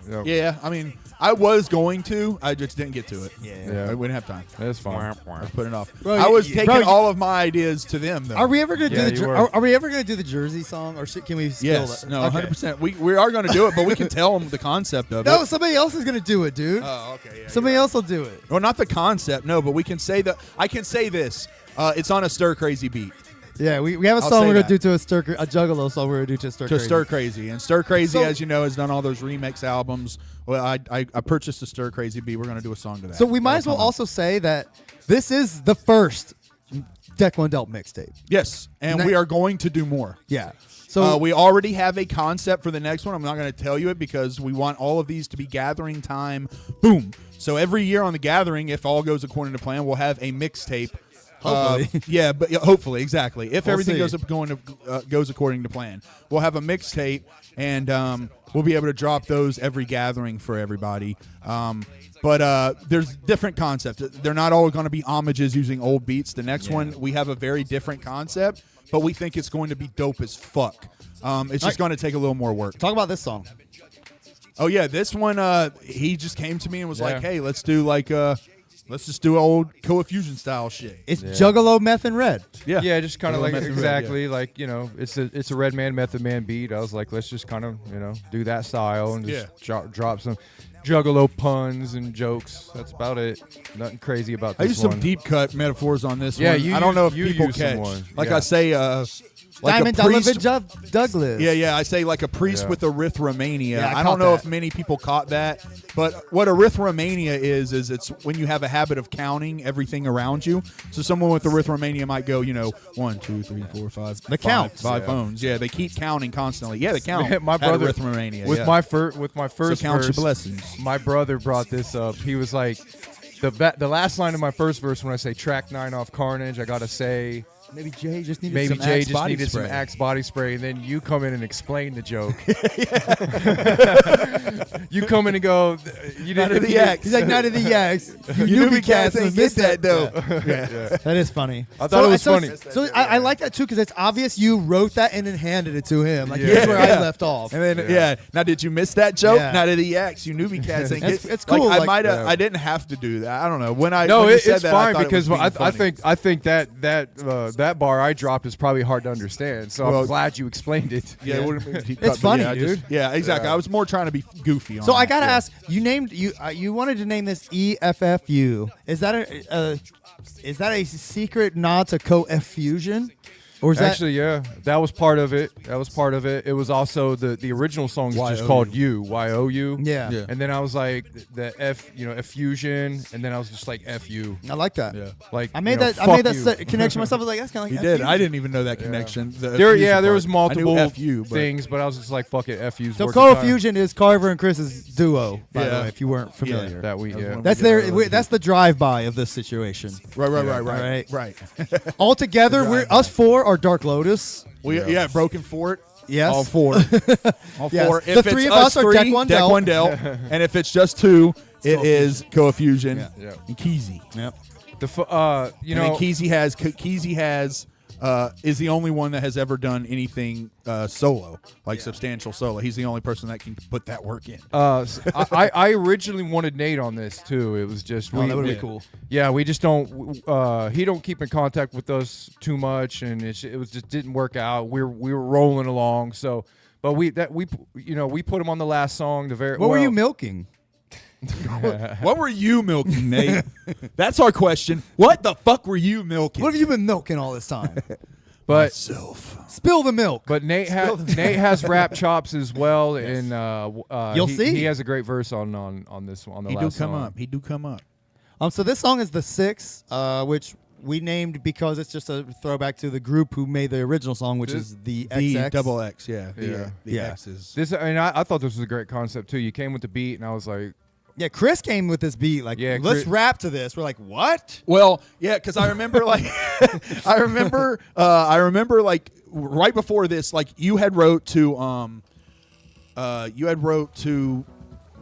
Yep.
Yeah, I mean, I was going to. I just didn't get to it.
Yeah.
I wouldn't have time.
That's fine.
I was putting it off.
Bro,
I was taking all of my ideas to them, though.
Are we ever gonna do
were.
we ever gonna do the Jersey song, or can we steal
Yes.
that?
No,
Okay.
100%. We are going to do it, but we can tell them the concept of
No,
it.
somebody else is gonna do it, dude.
Oh, okay. Yeah,
Somebody else will do it.
well, not the concept, no, but we can say that. I can say this. It's on a Stir Crazy beat.
Yeah, we have a
I'll
song
say
we're gonna
that.
do to a juggalo song we're gonna do to Stir
To
Crazy.
Stir Crazy. And Stir Crazy,
So-
as you know, has done all those remix albums. Well, I purchased the Stir Crazy beat. We're going to do a song to that.
So we might as well
That'll come out.
also say that this is the first Declan Dealt mixtape.
Yes, and we are going to do more.
Yeah. So
We already have a concept for the next one. I'm not going to tell you it because we want all of these to be gathering time. Boom. So every year on the gathering, if all goes according to plan, we'll have a mixtape.
Hopefully.
But hopefully, exactly. If
We'll
everything
see.
goes according to plan, we'll have a mixtape, and we'll be able to drop those every gathering for everybody. But there's different concepts. They're not all going to be homages using old beats. The next one, we have a very different concept, but we think it's going to be dope as fuck. It's just going to take a little more work.
talk about this song.
Oh yeah, this one. He just came to me and was like,
Yeah.
"Hey, let's just do old Coeffusion style shit."
It's Juggalo Meth and Red.
Yeah, just kind of like
Method Man,
exactly like it's a Red Man Method Man beat. I was like, let's just kind of do that style and just drop some Juggalo puns and jokes. That's about it. Nothing crazy about this
I used
one.
some deep cut metaphors on this
Yeah,
one. I don't know if
you
people
used some
catch.
one.
Like
Yeah.
I say, like
Diamond
a priest.
Douglas.
Yeah. I say like a priest
Yeah.
with erythromania.
Yeah, I
I don't
caught
know
that.
if many people caught that, but what erythromania is it's when you have a habit of counting everything around you. So someone with erythromania might go, 1, 2, 3, 4, 5.
The counts.
Five
Yeah.
phones. Yeah, they keep counting constantly. Yeah, they count.
My
Had
brother
erythromania.
with
yeah.
my first
count your
verse,
blessings.
my brother brought this up. He was like, the last line of my first verse when I say track 9 off Carnage, I gotta say
Maybe Jay just needed
Maybe
some
Jay
Axe
just
body
needed
spray.
some
Axe body spray, and then you come in and explain the joke. You come in and go, you
Night of
didn't.
the Axe.
He's like, Night of the Axe.
You newbie cats ain't get that though.
That is funny.
I thought it was funny.
So I like that too because it's obvious you wrote that and then handed it to him. Like
Yeah.
here's where
Yeah.
I left off.
And then now did you miss that joke?
Yeah.
Night of the Axe, you newbie cats ain't
It's-
get.
it's cool,
Like, I
like-
might have.
Yeah.
I didn't have to do that. I don't know when I.
No,
when you said
it's
that,
fine
thought it was
because
being
I
funny.
think that bar I dropped is probably hard to understand. So
Well,
I'm glad you explained it.
Yeah, it wouldn't be deep
It's
cut, but
funny,
yeah,
dude.
Yeah, exactly. I was more trying to be goofy on
So I
that.
gotta
Yeah.
ask. You wanted to name this EFFU. Is that a secret nod to co-fusion, or is
Actually, yeah, that was part of it. It was also the original song is just
Y-O-U.
called You, Y-O-U.
Yeah.
Yeah.
And then I was like the F, fusion, and then I was just like F-U.
I like that.
Yeah.
Like
I made
you know,
that. I made
fuck
that
you.
connection myself. I was like, that's kind of
He
like
did.
FU.
I didn't even know that connection. The
There
fusion
was
part. I knew
multiple
FU, but
things, but I was just like, fuck it, F-U's
So
working time.
co-fusion is Carver and Chris's duo. By the
Yeah.
way, if you weren't familiar,
That we, yeah.
that's that's the drive-by of this situation.
Right.
All together, us four are Dark Lotus.
Yeah, Broken Fort.
Yes.
All four. All
Yes.
four.
The
If
three
it's
of us are
three,
Deck One Del.
and if it's just two, it is Coeffusion
Yeah.
and Keezy.
Yep.
And then
And then Keezy has is the only one that has ever done anything solo, like substantial solo. He's the only person that can put that work in.
I originally wanted Nate on this too. It was just
that would be cool.
Yeah, we just don't. He don't keep in contact with us too much, and it was just didn't work out. We were rolling along, so. But we put him on the last song.
What were you milking?
What were you milking, Nate? That's our question. What the fuck were you milking?
What have you been milking all this time?
But
Myself.
Spill the milk.
But Nate has rap chops as well, and
You'll see.
He has a great verse on this one. On the last song.
He do come up.
So this song is the 6, which we named because it's just a throwback to the group who made the original song, which is the XX.
Double X, yeah. The
Yeah.
X is.
This, I mean, I thought this was a great concept too. You came with the beat, and I was like,
Yeah, Chris came with this beat. Like,
Yeah,
let's
Chris-
rap to this. We're like, what?
Well, yeah, because I remember like I remember like right before this, like you had wrote to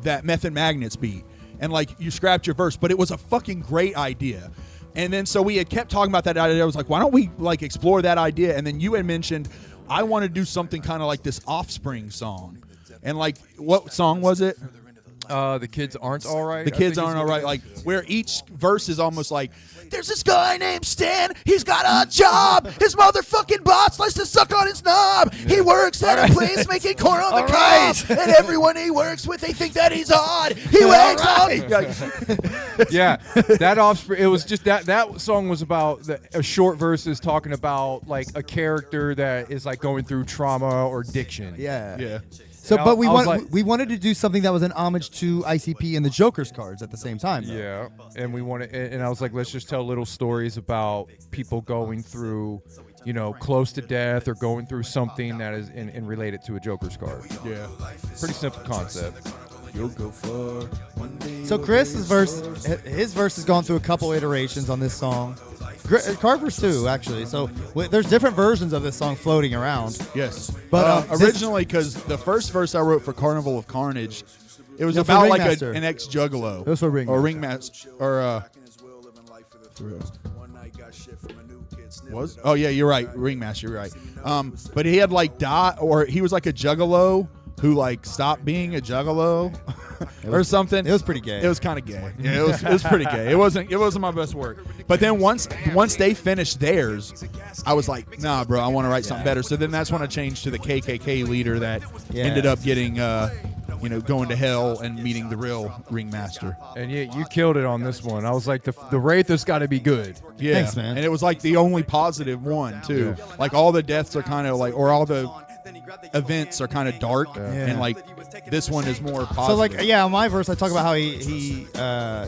that Method Magnets beat, and like you scrapped your verse, but it was a fucking great idea. And then so we had kept talking about that idea. I was like, why don't we like explore that idea? And then you had mentioned I want to do something kind of like this Offspring song. And like, what song was it?
the kids aren't all right.
The kids aren't all right. Like where each verse is almost like, there's this guy named Stan. He's got a job. His motherfucking boss likes to suck on his knob. He works at a place making corn on the cob. And everyone he works with, they think that he's odd. He wakes up.
Yeah, that Offspring. It was just that song was about a short verses talking about like a character that is like going through trauma or addiction.
Yeah.
Yeah.
So,
And
but
we
we wanted to do something that was an homage to ICP and the Joker's cards at the same time. Though.
Yeah, and we wanted, and I was like, let's just tell little stories about people going through, close to death or going through something that is and relate it to a Joker's card.
Yeah.
Pretty simple concept.
You'll go far.
So Chris's his verse has gone through a couple iterations on this song. Carver's too, actually. So there's different versions of this song floating around.
Yes.
But
originally, because the first verse I wrote for Carnival of Carnage, it was
No, for
about like
Ringmaster.
an ex-juggalo.
It was for Ringmaster.
Or Ringmaster. Or, was? Oh, yeah, you're right. Ringmaster, you're right. But he had like he was like a juggalo who like stopped being a juggalo or something.
It was pretty gay.
It was kind of gay. Yeah, it was pretty gay. It wasn't my best work. But then once they finished theirs, I was like, nah, bro, I want to write something better. So then that's when I changed to the KKK leader that ended up getting, going to hell and meeting the real Ringmaster.
And you killed it on this one. I was like, the Wraith has got to be good.
Yeah,
Thanks, man.
And it was like the only positive one too.
Yeah.
Like all the deaths are kind of like, or all the events are kind of dark, and like this one is more positive.
So like, yeah, on my verse I talk about how he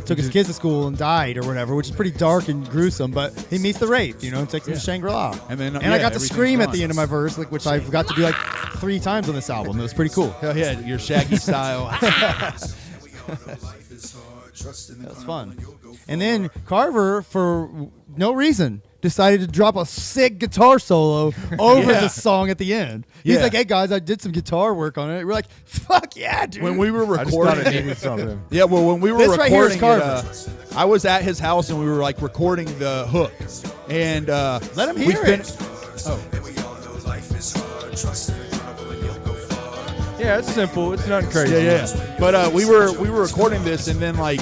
took his kids to school and died or whatever, which is pretty dark and gruesome. But he meets the Wraith, takes him to Shangri-La,
And
I got to
everything's
scream at
gone.
the end of my verse, like which I've got to do like 3 times on this album. It was pretty cool.
Hell yeah, your Shaggy style.
That's fun. And then Carver, for no reason, decided to drop a sick guitar solo over the song at the end. He's
Yeah.
like, "Hey guys, I did some guitar work on it." We're like, "Fuck yeah, dude!"
When we were
I just thought it
recording,
needed something.
yeah, well, when we were
This right here is
recording
Carver.
I was at his house and we were like recording the hook, and
Let him
we
hear it.
Yeah, it's simple. It's nothing crazy.
Yeah. But we were recording this, and then like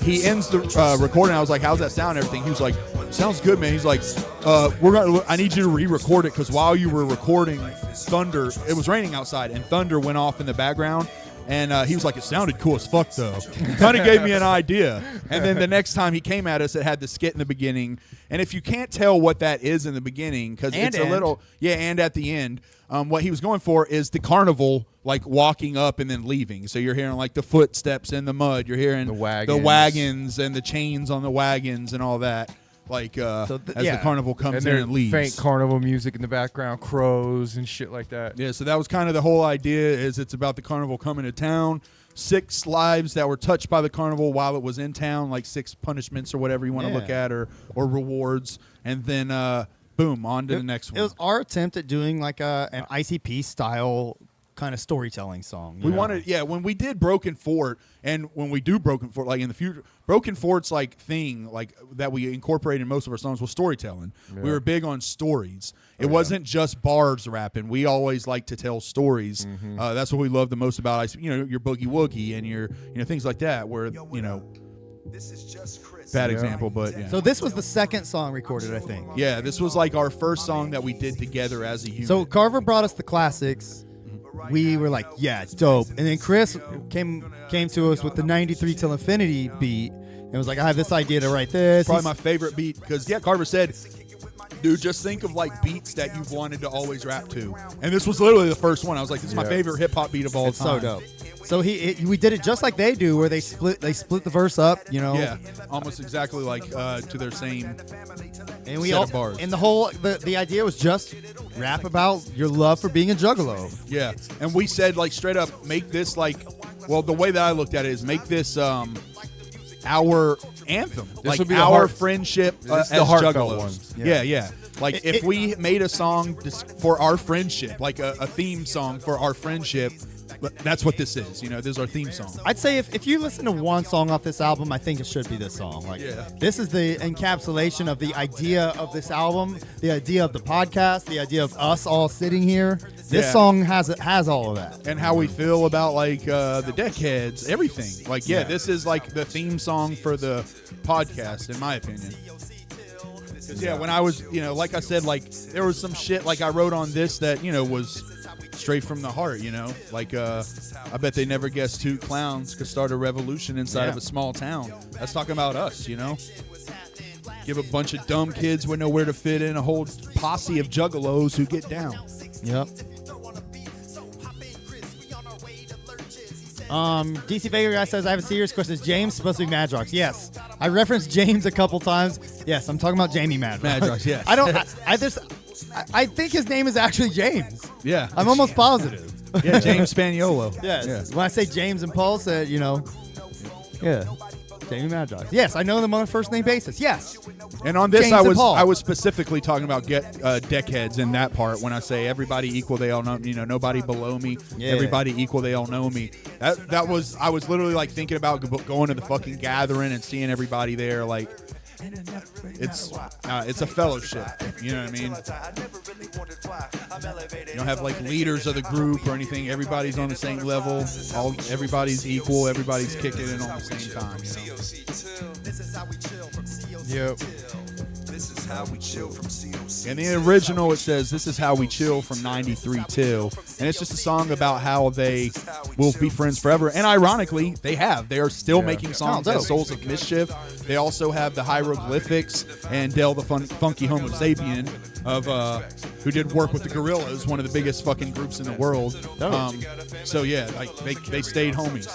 he ends the recording. I was like, "How's that sound?" And everything. He was like, "Sounds good, man." He's like, I need you to re-record it because while you were recording, thunder. It was raining outside, and thunder went off in the background." And he was like, "It sounded cool as fuck, though." Kind of gave me an idea. And then the next time he came at us, it had the skit in the beginning. And if you can't tell what that is in the beginning, because it's a little, and at the end, what he was going for is the carnival, like walking up and then leaving. So you're hearing like the footsteps in the mud. You're hearing
The
the wagons and the chains on the wagons and all that. Like as the carnival comes
And
in
there's
and leaves.
faint carnival music in the background, crows and shit like that.
Yeah, so that was kind of the whole idea. Is it's about the carnival coming to town. 6 lives that were touched by the carnival while it was in town, like 6 punishments or whatever you want to look at, or rewards, and then boom, on to the next one.
It was our attempt at doing like an ICP style kind of storytelling song.
We wanted, when we did Broken Fort, and when we do Broken Fort, like in the future, Broken Fort's like thing, like that we incorporate in most of our songs was storytelling.
Yeah.
We were big on stories. It wasn't just bars rapping. We always like to tell stories. That's what we love the most about, your Boogie Woogie and your, things like that, where,
This is just Chris.
bad example, but yeah.
So this was the second song recorded, I think.
Yeah, this was like our first song that we did together as a unit.
So Carver brought us the classics. We were like, yeah, dope. And then Chris came to us with the 93 Till Infinity beat and was like, I have this idea to write this.
Probably my favorite beat because, Carver said, dude, just think of like beats that you've wanted to always rap to. And this was literally the first one. I was like, this is my favorite hip hop beat of all
It's
time.
so dope. So we did it just like they do, where they split the verse up,
Yeah, almost exactly like to their same
and we
set
all
of bars.
and the idea was just rap about your love for being a juggalo.
Yeah, and we said like straight up, make this like, well, the way that I looked at it is make this our anthem, like
would be the
our
heart-
friendship
This
as
is the heartfelt
juggalos.
one.
Yeah. Like if we made a song for our friendship, like a theme song for our friendship, that's what this is. This is our theme song.
I'd say if you listen to one song off this album, I think it should be this song. Like, this is the encapsulation of the idea of this album, the idea of the podcast, the idea of us all sitting here. This song has all of that.
And how we feel about like the Deckheads, everything. Like, this is like the theme song for the podcast, in my opinion. When I was, like I said, like there was some shit like I wrote on this that, was straight from the heart, like I bet they never guessed two clowns could start a revolution inside of a small town. That's talking about us, give a bunch of dumb kids with nowhere to fit in a whole posse of juggalos who get down.
Yep. DC Vega guy says, I have a serious question. Is James supposed to be Madrox? Yes. I referenced James a couple times. Yes, I'm talking about Jamie Madrox.
Madrox, yes.
I think his name is actually James.
Yeah.
I'm almost positive.
Yeah, James Spaniolo.
Yes.
Yeah.
When I say James and Paul said, yeah, Jamie Madrox. Yes, I know them on a first name basis. Yes.
And on this,
James
I
and
was
Paul.
I was specifically talking about deckheads in that part when I say everybody equal, they all know, nobody below me, everybody equal, they all know me. That was I was literally like thinking about going to the fucking gathering and seeing everybody there. Like it's a fellowship. You know what I mean? You don't have like leaders of the group or anything. Everybody's on the same level. Everybody's equal. Everybody's kicking in on the same time.
Yep.
This is how we chill from COC.
In the original, it says, "This is how we chill from 93 till," and it's just a song about how they will be friends forever. And ironically, they have. They are still making songs as Souls of Mischief. They also have the Hieroglyphics and Del the Funky Homo Sapien who did work with the Gorillas, one of the biggest fucking groups in the world. So yeah, like they stayed homies.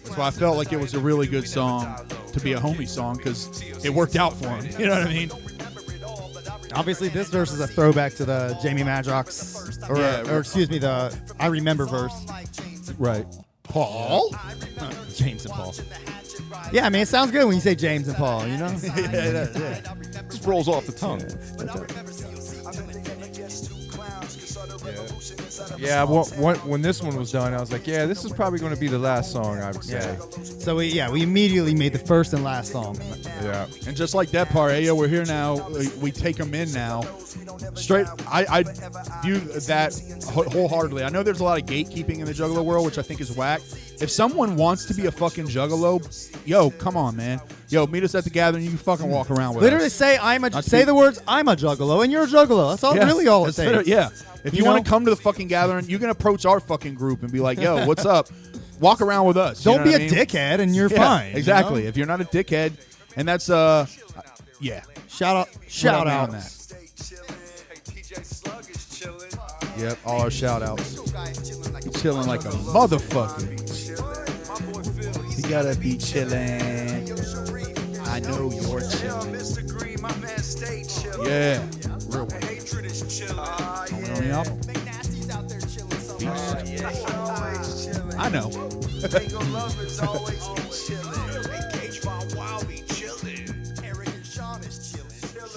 That's why I felt like it was a really good song to be a homie song because it worked out for him. You know what I mean?
Obviously, this verse is a throwback to the Jamie Madrox, or excuse me, the I Remember verse.
Right.
Paul? James and Paul. Yeah, I mean, it sounds good when you say James and Paul, you know?
Just rolls off the tongue. Yeah, when this one was done, I was like, yeah, this is probably going to be the last song, I would say.
So we immediately made the first and last song.
Yeah.
And just like that part, hey, yo, we're here now. We take them in now. Straight, I view that wholeheartedly. I know there's a lot of gatekeeping in the Juggalo world, which I think is whack. If someone wants to be a fucking Juggalo, yo, come on, man. Yo, meet us at the gathering. You can fucking walk around with
Literally
us.
say the words, I'm a Juggalo, and you're a Juggalo. That's all really all it takes.
Yeah. If you want to come to the fucking gathering, you can approach our fucking group and be like, yo, what's up? Walk around with us.
Don't be a dickhead, and you're fine.
Exactly.
You know?
If you're not a dickhead, and that's, yeah.
Shout out.
on that. Yep, all our shout outs. Chilling like a motherfucker. You gotta be chilling. I know you're chilling. Yeah. Real one. Coming on the album. I know.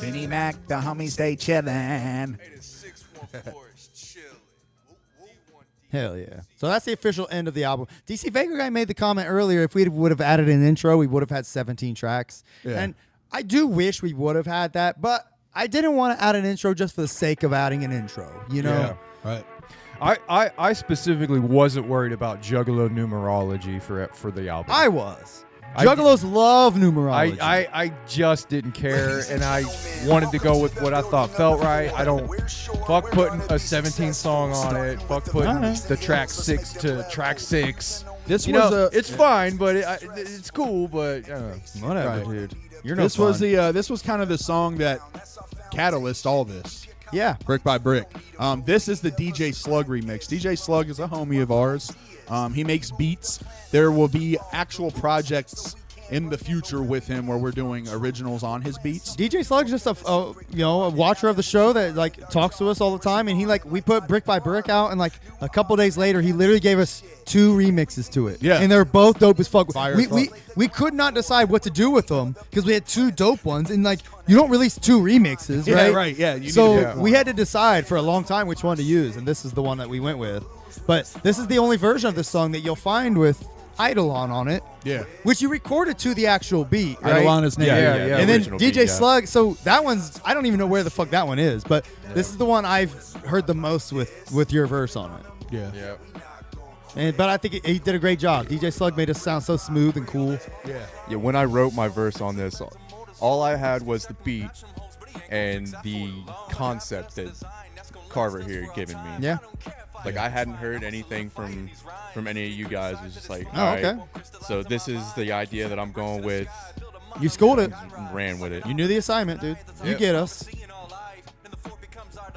Benny Mac, the homies stay chillin'.
Hell yeah. So that's the official end of the album. DC Vega guy made the comment earlier, if we would have added an intro, we would have had 17 tracks.
Yeah.
And I do wish we would have had that, but I didn't want to add an intro just for the sake of adding an intro, you know?
Right.
I specifically wasn't worried about Juggalo numerology for the album.
I was. Juggalos love numerology.
I just didn't care, and I wanted to go with what I thought felt right. I don't fuck putting a 17 song on it. Fuck putting the track 6 to track 6. It's fine, but it's cool, but
whatever,
Right.
dude. You're no
This
fun.
was this was kind of the song that catalyzed all this.
Yeah.
Brick by Brick. This is the DJ Slug remix. DJ Slug is a homie of ours. He makes beats. There will be actual projects in the future with him where we're doing originals on his beats.
DJ Slug's just a watcher of the show that like talks to us all the time, and he we put Brick by Brick out, and like a couple days later he literally gave us 2 remixes to it.
Yeah.
And they're both dope as fuck.
Fire
we,
as
we
fuck.
we could not decide what to do with them because we had 2 dope ones, and like you don't release 2 remixes,
Yeah,
right?
right, yeah, you need
So
to pick
we
one.
had to decide for a long time which one to use, and this is the one that we went with. But this is the only version of this song that you'll find with Eidolon on it.
Yeah.
Which you recorded to the actual beat, right?
Eidolon is named.
Yeah.
And then
original
DJ
beat, yeah.
Slug, so that one's, I don't even know where the fuck that one is, but this is the one I've heard the most with your verse on it.
Yeah.
But I think he did a great job. DJ Slug made us sound so smooth and cool.
Yeah, when I wrote my verse on this, all I had was the beat and the concept that Carver here had given me.
Yeah.
Like I hadn't heard anything from any of you guys. It was just like,
Oh,
all right,
okay.
so this is the idea that I'm going with.
You schooled it.
Ran with it.
You knew the assignment, dude. You
Yep.
get us.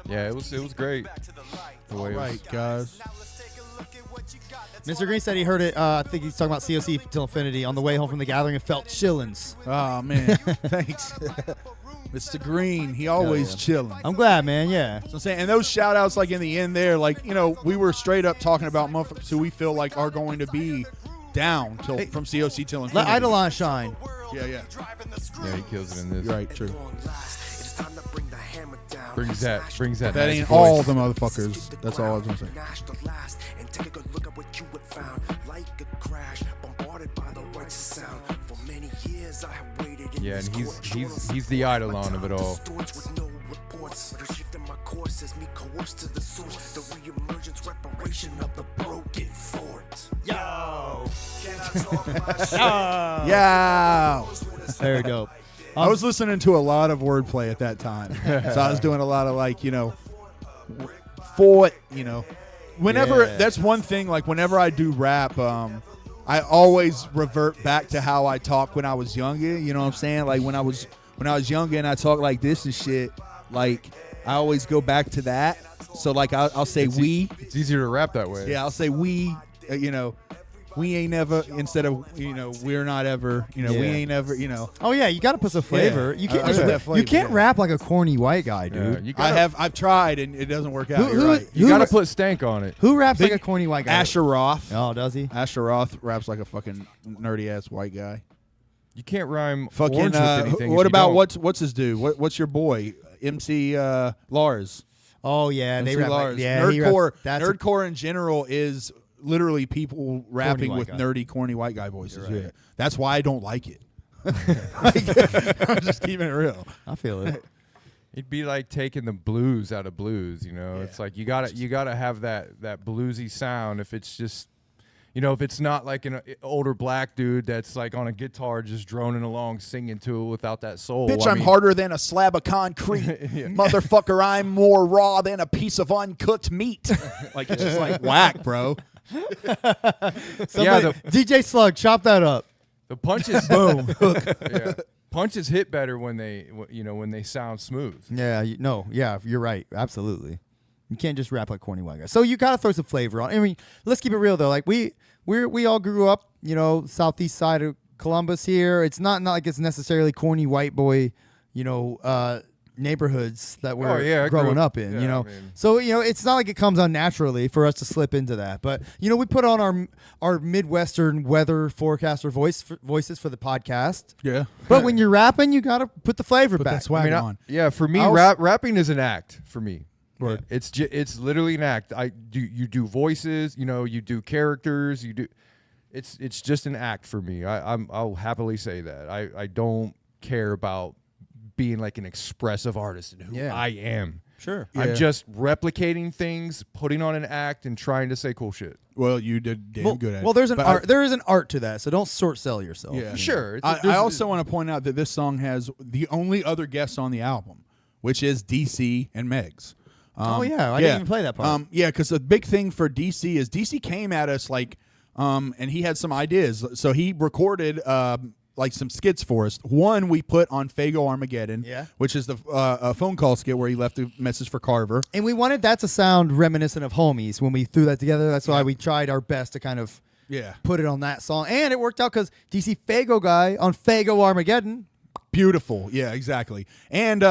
Yeah, it was great. The way it was.
Right, guys.
Mr. Green said he heard it, I think he's talking about COC Till Infinity on the way home from the gathering and felt chillins.
Oh, man. Thanks. Mr. Green, he always chilling.
I'm glad, man. Yeah.
So I'm saying, and those shout outs like in the end there, like, you know, we were straight up talking about motherfuckers who we feel like are going to be down till from COC till
Let
infinity.
Eidolon shine.
Yeah.
Yeah, he kills it in this.
You're right, true.
Brings that
That
nice
ain't
voice.
all the motherfuckers. That's all I was gonna say.
Yeah, and he's the Eidolon of it all.
Yeah.
Very dope.
I was listening to a lot of wordplay at that time. So I was doing a lot of like, you know, whenever
Yeah.
that's one thing, like whenever I do rap, I always revert back to how I talked when I was younger. You know what I'm saying? Like when I was younger and I talk like this and shit, like I always go back to that. So like I'll say we.
It's easier to rap that way.
Yeah, I'll say we, we ain't never, instead of, we're not ever, we
Yeah.
ain't ever,
Oh yeah, you got to put some flavor.
Yeah.
You can't
I
just
put that
you
flavor,
can't
yeah.
rap like a corny white guy,
Yeah,
dude.
you gotta,
I've tried and it doesn't work out.
Who-
You're
who-
right.
you gotta put stank on it.
Who raps
Big
like a corny white guy?
Asher Roth.
Oh, does he?
Asher Roth raps like a fucking nerdy ass white guy.
You can't rhyme
Fucking.
orange with anything.
What
if you
about
don't.
what's his dude? What's your boy? MC Lars.
Oh yeah, they
MC
rap.
Lars.
Like, yeah, he
Nerdcore.
raps, that's a-
Nerdcore in general is literally people rapping
white
with
guy.
nerdy, corny white guy voices.
You're right.
Yeah, that's why I don't like it. I'm just keeping it real.
I feel it.
It'd be like taking the blues out of blues, It's like you gotta have that bluesy sound. If it's just, if it's not like an older black dude that's like on a guitar just droning along singing to it without that soul.
Bitch,
I
I'm
mean,
harder than a slab of concrete. Motherfucker, I'm more raw than a piece of uncooked meat. Like, it's just like whack, bro.
Somebody, DJ Slug, chop that up.
The punches, boom. Yeah, punches hit better when they sound smooth.
Yeah, you're right. Absolutely. You can't just rap like corny white guys. So you gotta throw some flavor on. I mean, let's keep it real though. Like we all grew up, southeast side of Columbus here. It's not like it's necessarily corny white boy, neighborhoods that we're
I grew
growing up in.
yeah, I mean-
So it's not like it comes unnaturally for us to slip into that. But we put on our Midwestern weather forecaster voices for the podcast.
Yeah.
But when you're rapping, you gotta put the flavor back.
that swag
I mean,
on.
for me,
I was-
rapping is an act for me.
Word.
It's literally an act. You do voices, you do characters, it's just an act for me. I'll happily say that. I don't care about being like an expressive artist and who I am.
Sure.
I'm just replicating things, putting on an act, and trying to say cool shit.
Well, you did damn good at it.
Well, there's an
But
art. There is an art to that, so don't short sell yourself.
Yeah.
Sure.
I also want to point out that this song has the only other guests on the album, which is DC and Megs.
I didn't even play that part.
Because the big thing for DC is DC came at us like, and he had some ideas. So he recorded like some skits for us. One we put on Fago Armageddon, which is the a phone call skit where he left a message for Carver.
And we wanted that to sound reminiscent of Homies when we threw that together. That's why we tried our best to kind of put it on that song. And it worked out because DC Fago guy on Fago Armageddon.
Beautiful. Yeah, exactly. And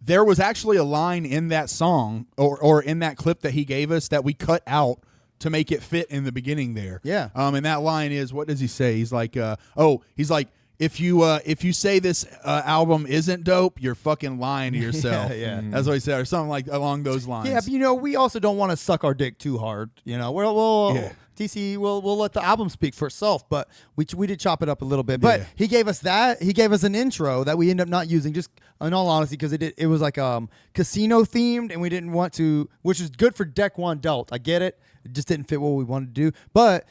there was actually a line in that song or in that clip that he gave us that we cut out to make it fit in the beginning there.
Yeah.
And that line is, what does he say? He's like, if you say this album isn't dope, you're fucking lying to yourself.
Yeah.
That's what he said, or something like along those lines.
Yeah, but we also don't want to suck our dick too hard. DC, we'll let the album speak for itself, but we did chop it up a little bit. But he gave us that. He gave us an intro that we ended up not using, just in all honesty, because it was like casino themed, and we didn't want to, which is good for Deck One Dealt. I get it. It just didn't fit what we wanted to do. But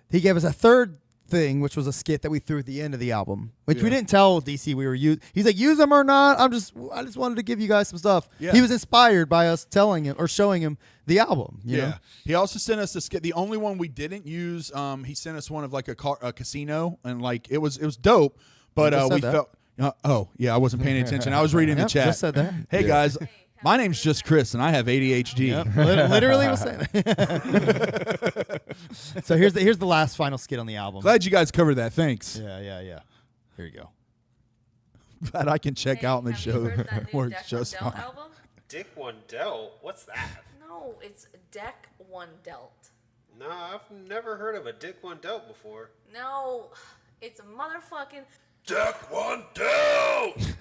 he gave us a third thing, which was a skit that we threw at the end of the album, which we didn't tell DC we were using. He's like, use them or not. I just wanted to give you guys some stuff. Yeah. He was inspired by us telling him or showing him the album. You know?
He also sent us a skit. The only one we didn't use, he sent us one of like a casino, and like it was dope. But we felt. I wasn't paying attention. I was reading the chat.
Just said that.
Hey guys. My name's just Chris, and I have ADHD.
Yep. Literally was saying that. So here's the last final skit on the album.
Glad you guys covered that. Thanks.
Yeah. Here you go.
Glad I can check out in the show.
Works
just fine.
Album?
Dick One Dealt? What's that?
No, it's Deck One Dealt.
No, I've never heard of a Dick One Dealt before.
No, it's a motherfucking
Deck One Dealt!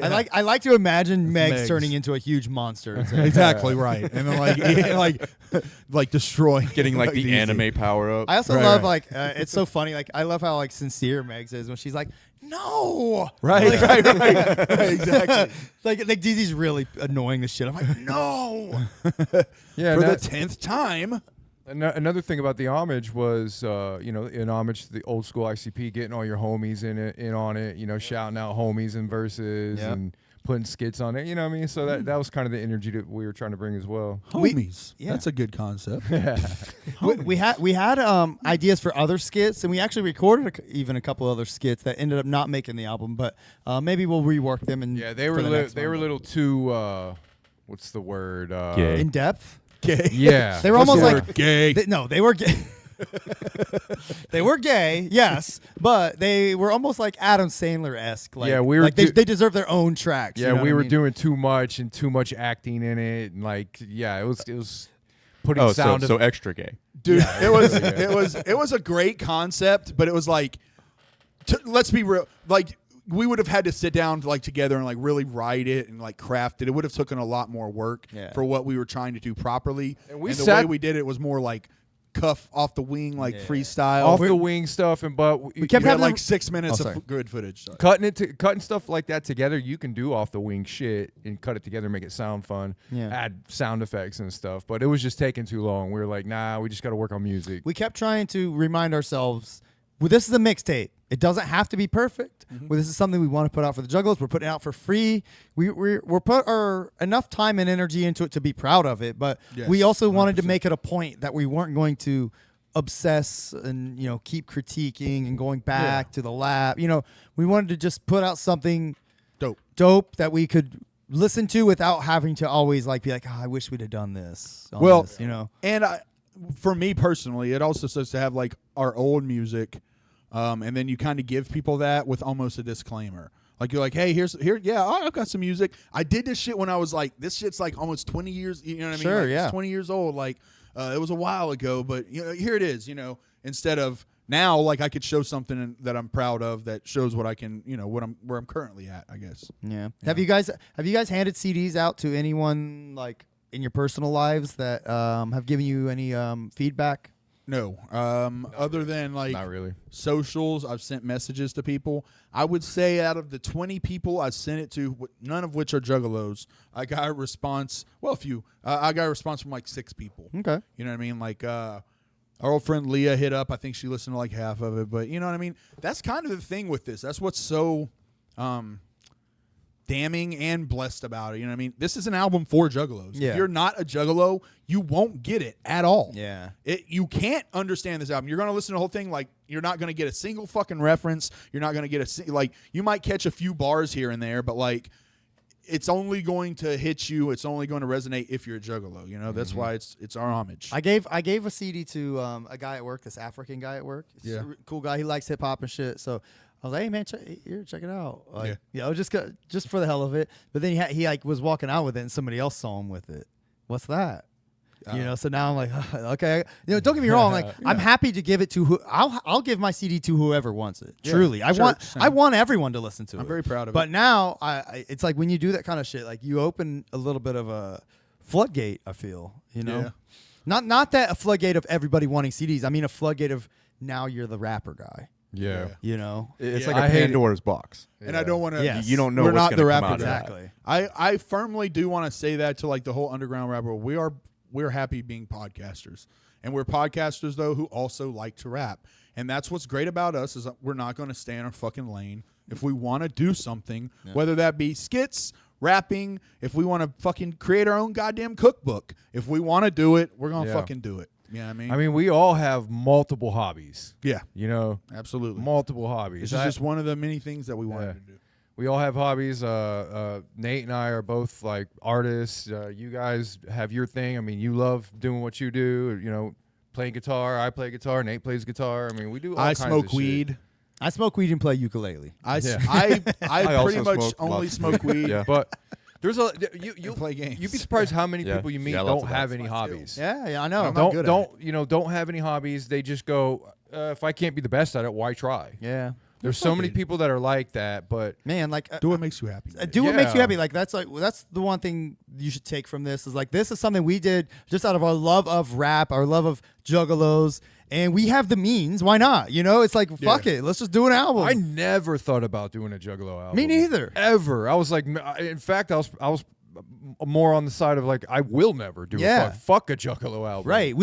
I like to imagine Megs turning into a huge monster.
Exactly right, and then like destroying,
getting like the anime power up.
I also love it's so funny. Like I love how like sincere Megs is when she's like, no,
right, exactly.
like DZ's really annoying the shit. I'm like, no,
for the 10th time.
Another thing about the homage was, in homage to the old school ICP, getting all your homies in on it, shouting out homies in verses and putting skits on it. You know what I mean? So that was kind of the energy that we were trying to bring as well.
Homies, that's a good concept.
we had ideas for other skits, and we actually recorded even a couple other skits that ended up not making the album, but maybe we'll rework them. And
they were a little too what's the word?
In depth.
Gay.
Yeah,
they were almost like
gay.
They were gay. They were gay, yes, but they were almost like Adam Sandler-esque. Like, they deserve their own tracks.
Yeah, we were doing too much and too much acting in it, and it was putting sound.
So extra gay,
dude. It was a great concept, but it was like, let's be real, like. We would have had to sit down together and really write it and craft it. It would have taken a lot more work for what we were trying to do properly. And the way we did it was more like cuff off the wing, freestyle,
off the wing stuff. But
we kept having 6 minutes of good footage.
Cutting stuff like that together, you can do off the wing shit and cut it together, and make it sound fun. Yeah. Add sound effects and stuff. But it was just taking too long. We were like, nah, we just got to work on music.
We kept trying to remind ourselves, well, this is a mixtape. It doesn't have to be perfect. Well, this is something we want to put out for the Juggalos. We're putting it out for free. We're put our enough time and energy into it to be proud of it, but we also wanted 100%. To make it a point that we weren't going to obsess and keep critiquing and going back to the lab. We wanted to just put out something dope that we could listen to without having to always be like, I wish we'd have done this.
And for me personally, it also says to have our old music. And then you kind of give people that with almost a disclaimer. You're like, hey, I've got some music. I did this shit when I was this shit's almost 20 years, you know what I mean?
Sure, yeah.
It's 20 years old. It was a while ago, but here it is, instead of now, I could show something that I'm proud of that shows what I can, where I'm currently at, I guess.
Yeah. Have you guys handed CDs out to anyone in your personal lives that have given you any feedback?
No. Other than like
Not really.
socials, I've sent messages to people. I would say out of the 20 people I sent it to, none of which are juggalos, I got a response. Well, a few. I got a response from like 6 people.
Okay.
You know what I mean? Like our old friend Leah hit up. I think she listened to like half of it. But you know what I mean? That's kind of the thing with this. That's what's so damning and blessed about it. You know what I mean? This is an album for juggalos.
Yeah.
If you're not a juggalo, you won't get it at all.
Yeah.
You can't understand this album. You're going to listen to the whole thing, like, you're not going to get a single fucking reference. You're not going to get like, you might catch a few bars here and there, but like, it's only going to hit you. It's only going to resonate if you're a juggalo. You know, that's why it's our homage.
I gave a CD to a guy at work, this African guy at work. He's a cool guy. He likes hip hop and shit. So I was like, hey man, check it out. Like, just for the hell of it. But then he like was walking out with it, and somebody else saw him with it. What's that? You know, so now I'm like, okay. You know, don't get me wrong. Like, I'm happy to give it to I'll give my CD to whoever wants it.
Yeah,
Truly, I want everyone to listen to it.
I'm very proud of it.
But now, it's like when you do that kind of shit, like you open a little bit of a floodgate. I feel, you know, not that a floodgate of everybody wanting CDs. I mean a floodgate of now you're the rapper guy.
Yeah.
You know,
It's
Yeah.
like a Pandora's box.
And I don't want to.
Yes.
You don't know
We're
what's
not
going
the
to
rapper
come out of that.
exactly.
I firmly do want to say that to like the whole underground rap world. We're happy being podcasters, and we're podcasters though who also like to rap. And that's what's great about us is that we're not going to stay in our fucking lane. If we want to do something, whether that be skits, rapping, if we want to fucking create our own goddamn cookbook, if we want to do it, we're gonna fucking do it. You know what I mean?
I mean, we all have multiple hobbies.
Yeah,
You know,
absolutely.
multiple hobbies.
This is just one of the many things that we wanted to do.
We all have hobbies. Nate and I are both like artists. You guys have your thing. I mean, you love doing what you do. You know, playing guitar. I play guitar. Nate plays guitar. I mean, we do all
I
kinds
smoke
of shit.
weed.
I smoke weed and play ukulele.
I
I
pretty
also
much
smoke
only
lots of
smoke weed.
Yeah.
But there's a you
play games.
You'd be surprised how many
Yeah.
people you meet
Yeah, lots
don't
of
have
that.
any hobbies.
Yeah, I know.
I'm not good at
Don't have any hobbies. They just go. If I can't be the best at it, why try?
Yeah.
There's so many people that are like that, but
Man, like
Do what makes you happy.
do what makes you
Yeah.
happy. Like that's the one thing you should take from this is like this is something we did just out of our love of rap, our love of juggalos, and we have the means. Why not? You know, it's like fuck it, let's just do an album.
I never thought about doing a Juggalo album.
Me neither.
Ever. I was like, in fact, I was more on the side of like, I will never do
Yeah.
a fuck a Juggalo album.
Right.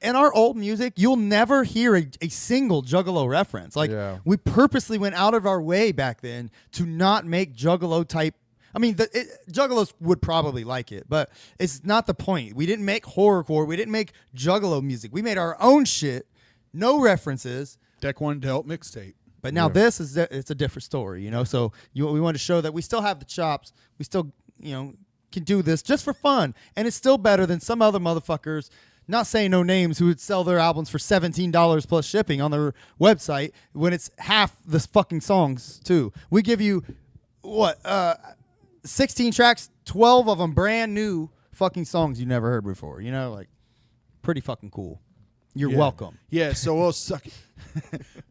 In our old music, you'll never hear a single Juggalo reference. Like we purposely went out of our way back then to not make Juggalo type. I mean, Juggalos would probably like it, but it's not the point. We didn't make horrorcore. We didn't make Juggalo music. We made our own shit, no references.
Deck One Dealt mixtape.
But now this is it's a different story, you know. So we want to show that we still have the chops. We still, you know, can do this just for fun, and it's still better than some other motherfuckers. Not saying no names who would sell their albums for $17 plus shipping on their website when it's half the fucking songs too. We give you 16 tracks, 12 of them brand new fucking songs you never heard before. You know, like pretty fucking cool. You're welcome.
Yeah, so we'll suck it.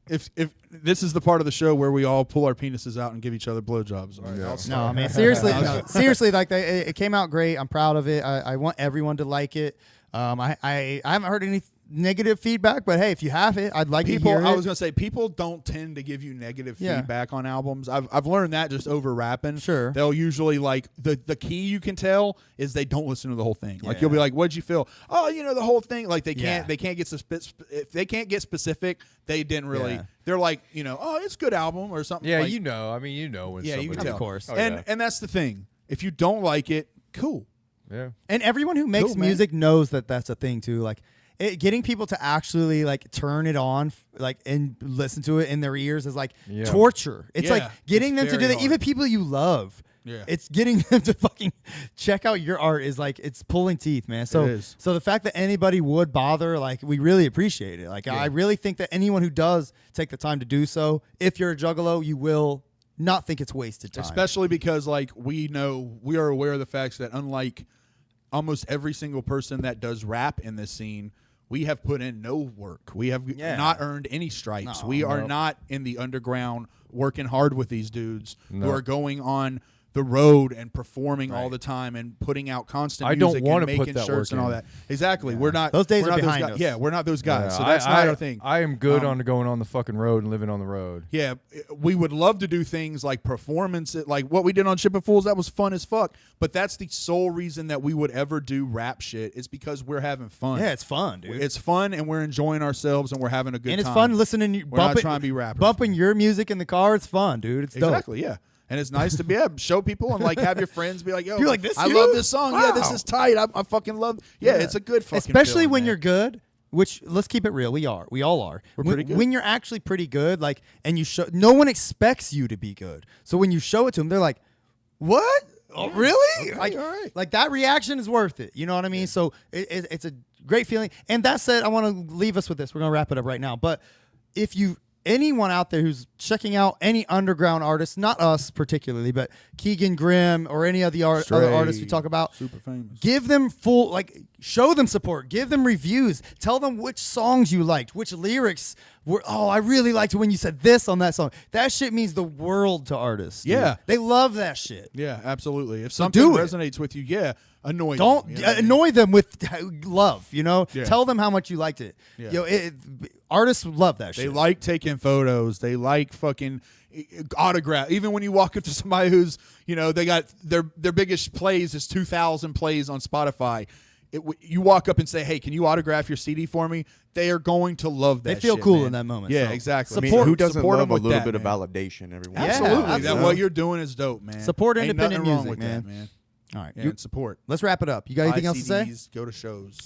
if this is the part of the show where we all pull our penises out and give each other blowjobs. All right, I'll
No,
start.
I mean seriously, like it came out great. I'm proud of it. I want everyone to like it. I haven't heard any negative feedback, but hey, if you have it, I'd like to hear it.
I was gonna say people don't tend to give you negative feedback on albums. I've learned that just over rapping.
Sure.
They'll usually like the key you can tell is they don't listen to the whole thing. Like you'll be like, "What'd you feel?" "Oh, you know, the whole thing." Like they can't get if they can't get specific, they didn't really.
Yeah.
They're like, you know, "Oh, it's a good album" or something.
Yeah,
like,
you know. I mean, you know when
you
somebody.
can tell.
Of course.
Oh,
and that's the thing. If you don't like it, cool.
yeah.
And everyone who makes
Cool, man.
music knows that that's a thing too. Like getting people to actually like turn it on, like and listen to it in their ears is like torture. It's like getting them to do
very
that.
hard.
Even people you love.
Yeah.
It's getting them to fucking check out your art is like it's pulling teeth, man. So
It is.
so the fact that anybody would bother, like we really appreciate it. Like I really think that anyone who does take the time to do so, if you're a juggalo, you will not think it's wasted time.
Especially because like we are aware of the facts that unlike almost every single person that does rap in this scene, we have put in no work. We have not earned any stripes. We are not in the underground working hard with these dudes who are going on the road and performing all the time and putting out constant
I don't
music
wanna
and
put
making
that
shirts
work
and all
in.
that. Exactly. We're not
Those days
we're
are
not
behind
guys.
us.
Yeah, we're not those guys.
Yeah,
So that's not our thing.
I am good on going on the fucking road and living on the road.
Yeah, we would love to do things like performance, like what we did on Ship of Fools. That was fun as fuck. But that's the sole reason that we would ever do rap shit is because we're having fun.
Yeah, it's fun, dude.
It's fun, and we're enjoying ourselves, and we're having a good
and
time.
it's fun listening.
We're not
Bumping,
trying to be rappers.
bumping your music in the car. It's fun, dude. It's dope.
Exactly, yeah. And it's nice to be able to show people and like have your friends be like, "Yo,
You're like, "This
I
you?
love this song. Yeah, this
Wow."
is tight. I fucking love." Yeah, it's a good fucking.
Especially
feeling,
when
man.
you're good. Which let's keep it real. We all are.
We're
when,
pretty good.
When you're actually pretty good, like, and you show, no one expects you to be good. So when you show it to them, they're like, "What? Oh, really?"
Okay,
like,
all right.
like that reaction is worth it. You know what I mean? So it's a great feeling. And that said, I want to leave us with this. We're gonna wrap it up right now. But if you anyone out there who's checking out any underground artists, not us particularly, but Keegan Grimm or any of the other artists we talk about,
super famous.
give them full, like, show them support, give them reviews, tell them which songs you liked, which lyrics were, oh, I really liked it when you said this on that song. That shit means the world to artists. Dude.
Yeah.
They love that shit.
Yeah, absolutely. If
So
something
do it.
resonates with you, yeah, annoy
Don't
them. You know what I mean?
annoy them with love, you know?
Yeah.
Tell them how much you liked it.
Yeah.
You know, artists love that
They
shit.
like taking photos. They like fucking autograph. Even when you walk up to somebody who's, you know, they got their biggest plays is 2,000 plays on Spotify. You walk up and say, "Hey, can you autograph your CD for me?" They are going to love that.
They feel
shit,
cool
man.
in that moment,
Yeah,
so
exactly.
I mean,
Support-
who doesn't
support
love
them
a
with
little
that,
bit of
man.
validation every once
Yeah,
in a
Absolutely.
while?
That what you're doing is dope, man.
Support
Ain't
independent
nothing wrong
music,
with
man.
That, man.
All right.
Yeah,
You-
and support.
let's wrap it up. You got anything else to say?
ICDs, go to shows.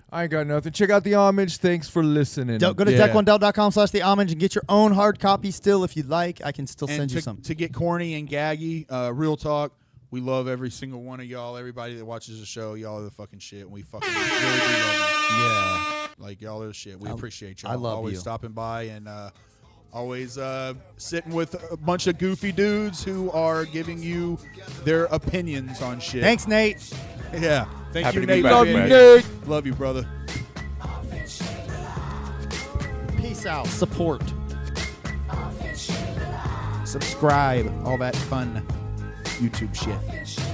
I ain't got nothing. Check out the Homage. Thanks for listening.
Go to
Yeah.
deck1delt.com/the homage and get your own hard copy still if you'd like. I can still
And
send you
to,
some.
to get corny and gaggy, real talk. We love every single one of y'all. Everybody that watches the show, y'all are the fucking shit. And we fucking really do love you.
Yeah.
Like y'all are the shit. We appreciate y'all.
I love
always
you.
stopping by and always sitting with a bunch of goofy dudes who are giving you their opinions on shit.
Thanks, Nate.
Yeah. Thank
Happy
you,
to be
Nate.
back,
Love
man.
you, Nate. Love you, brother.
Peace out. Support.
Subscribe. All that fun YouTube shit.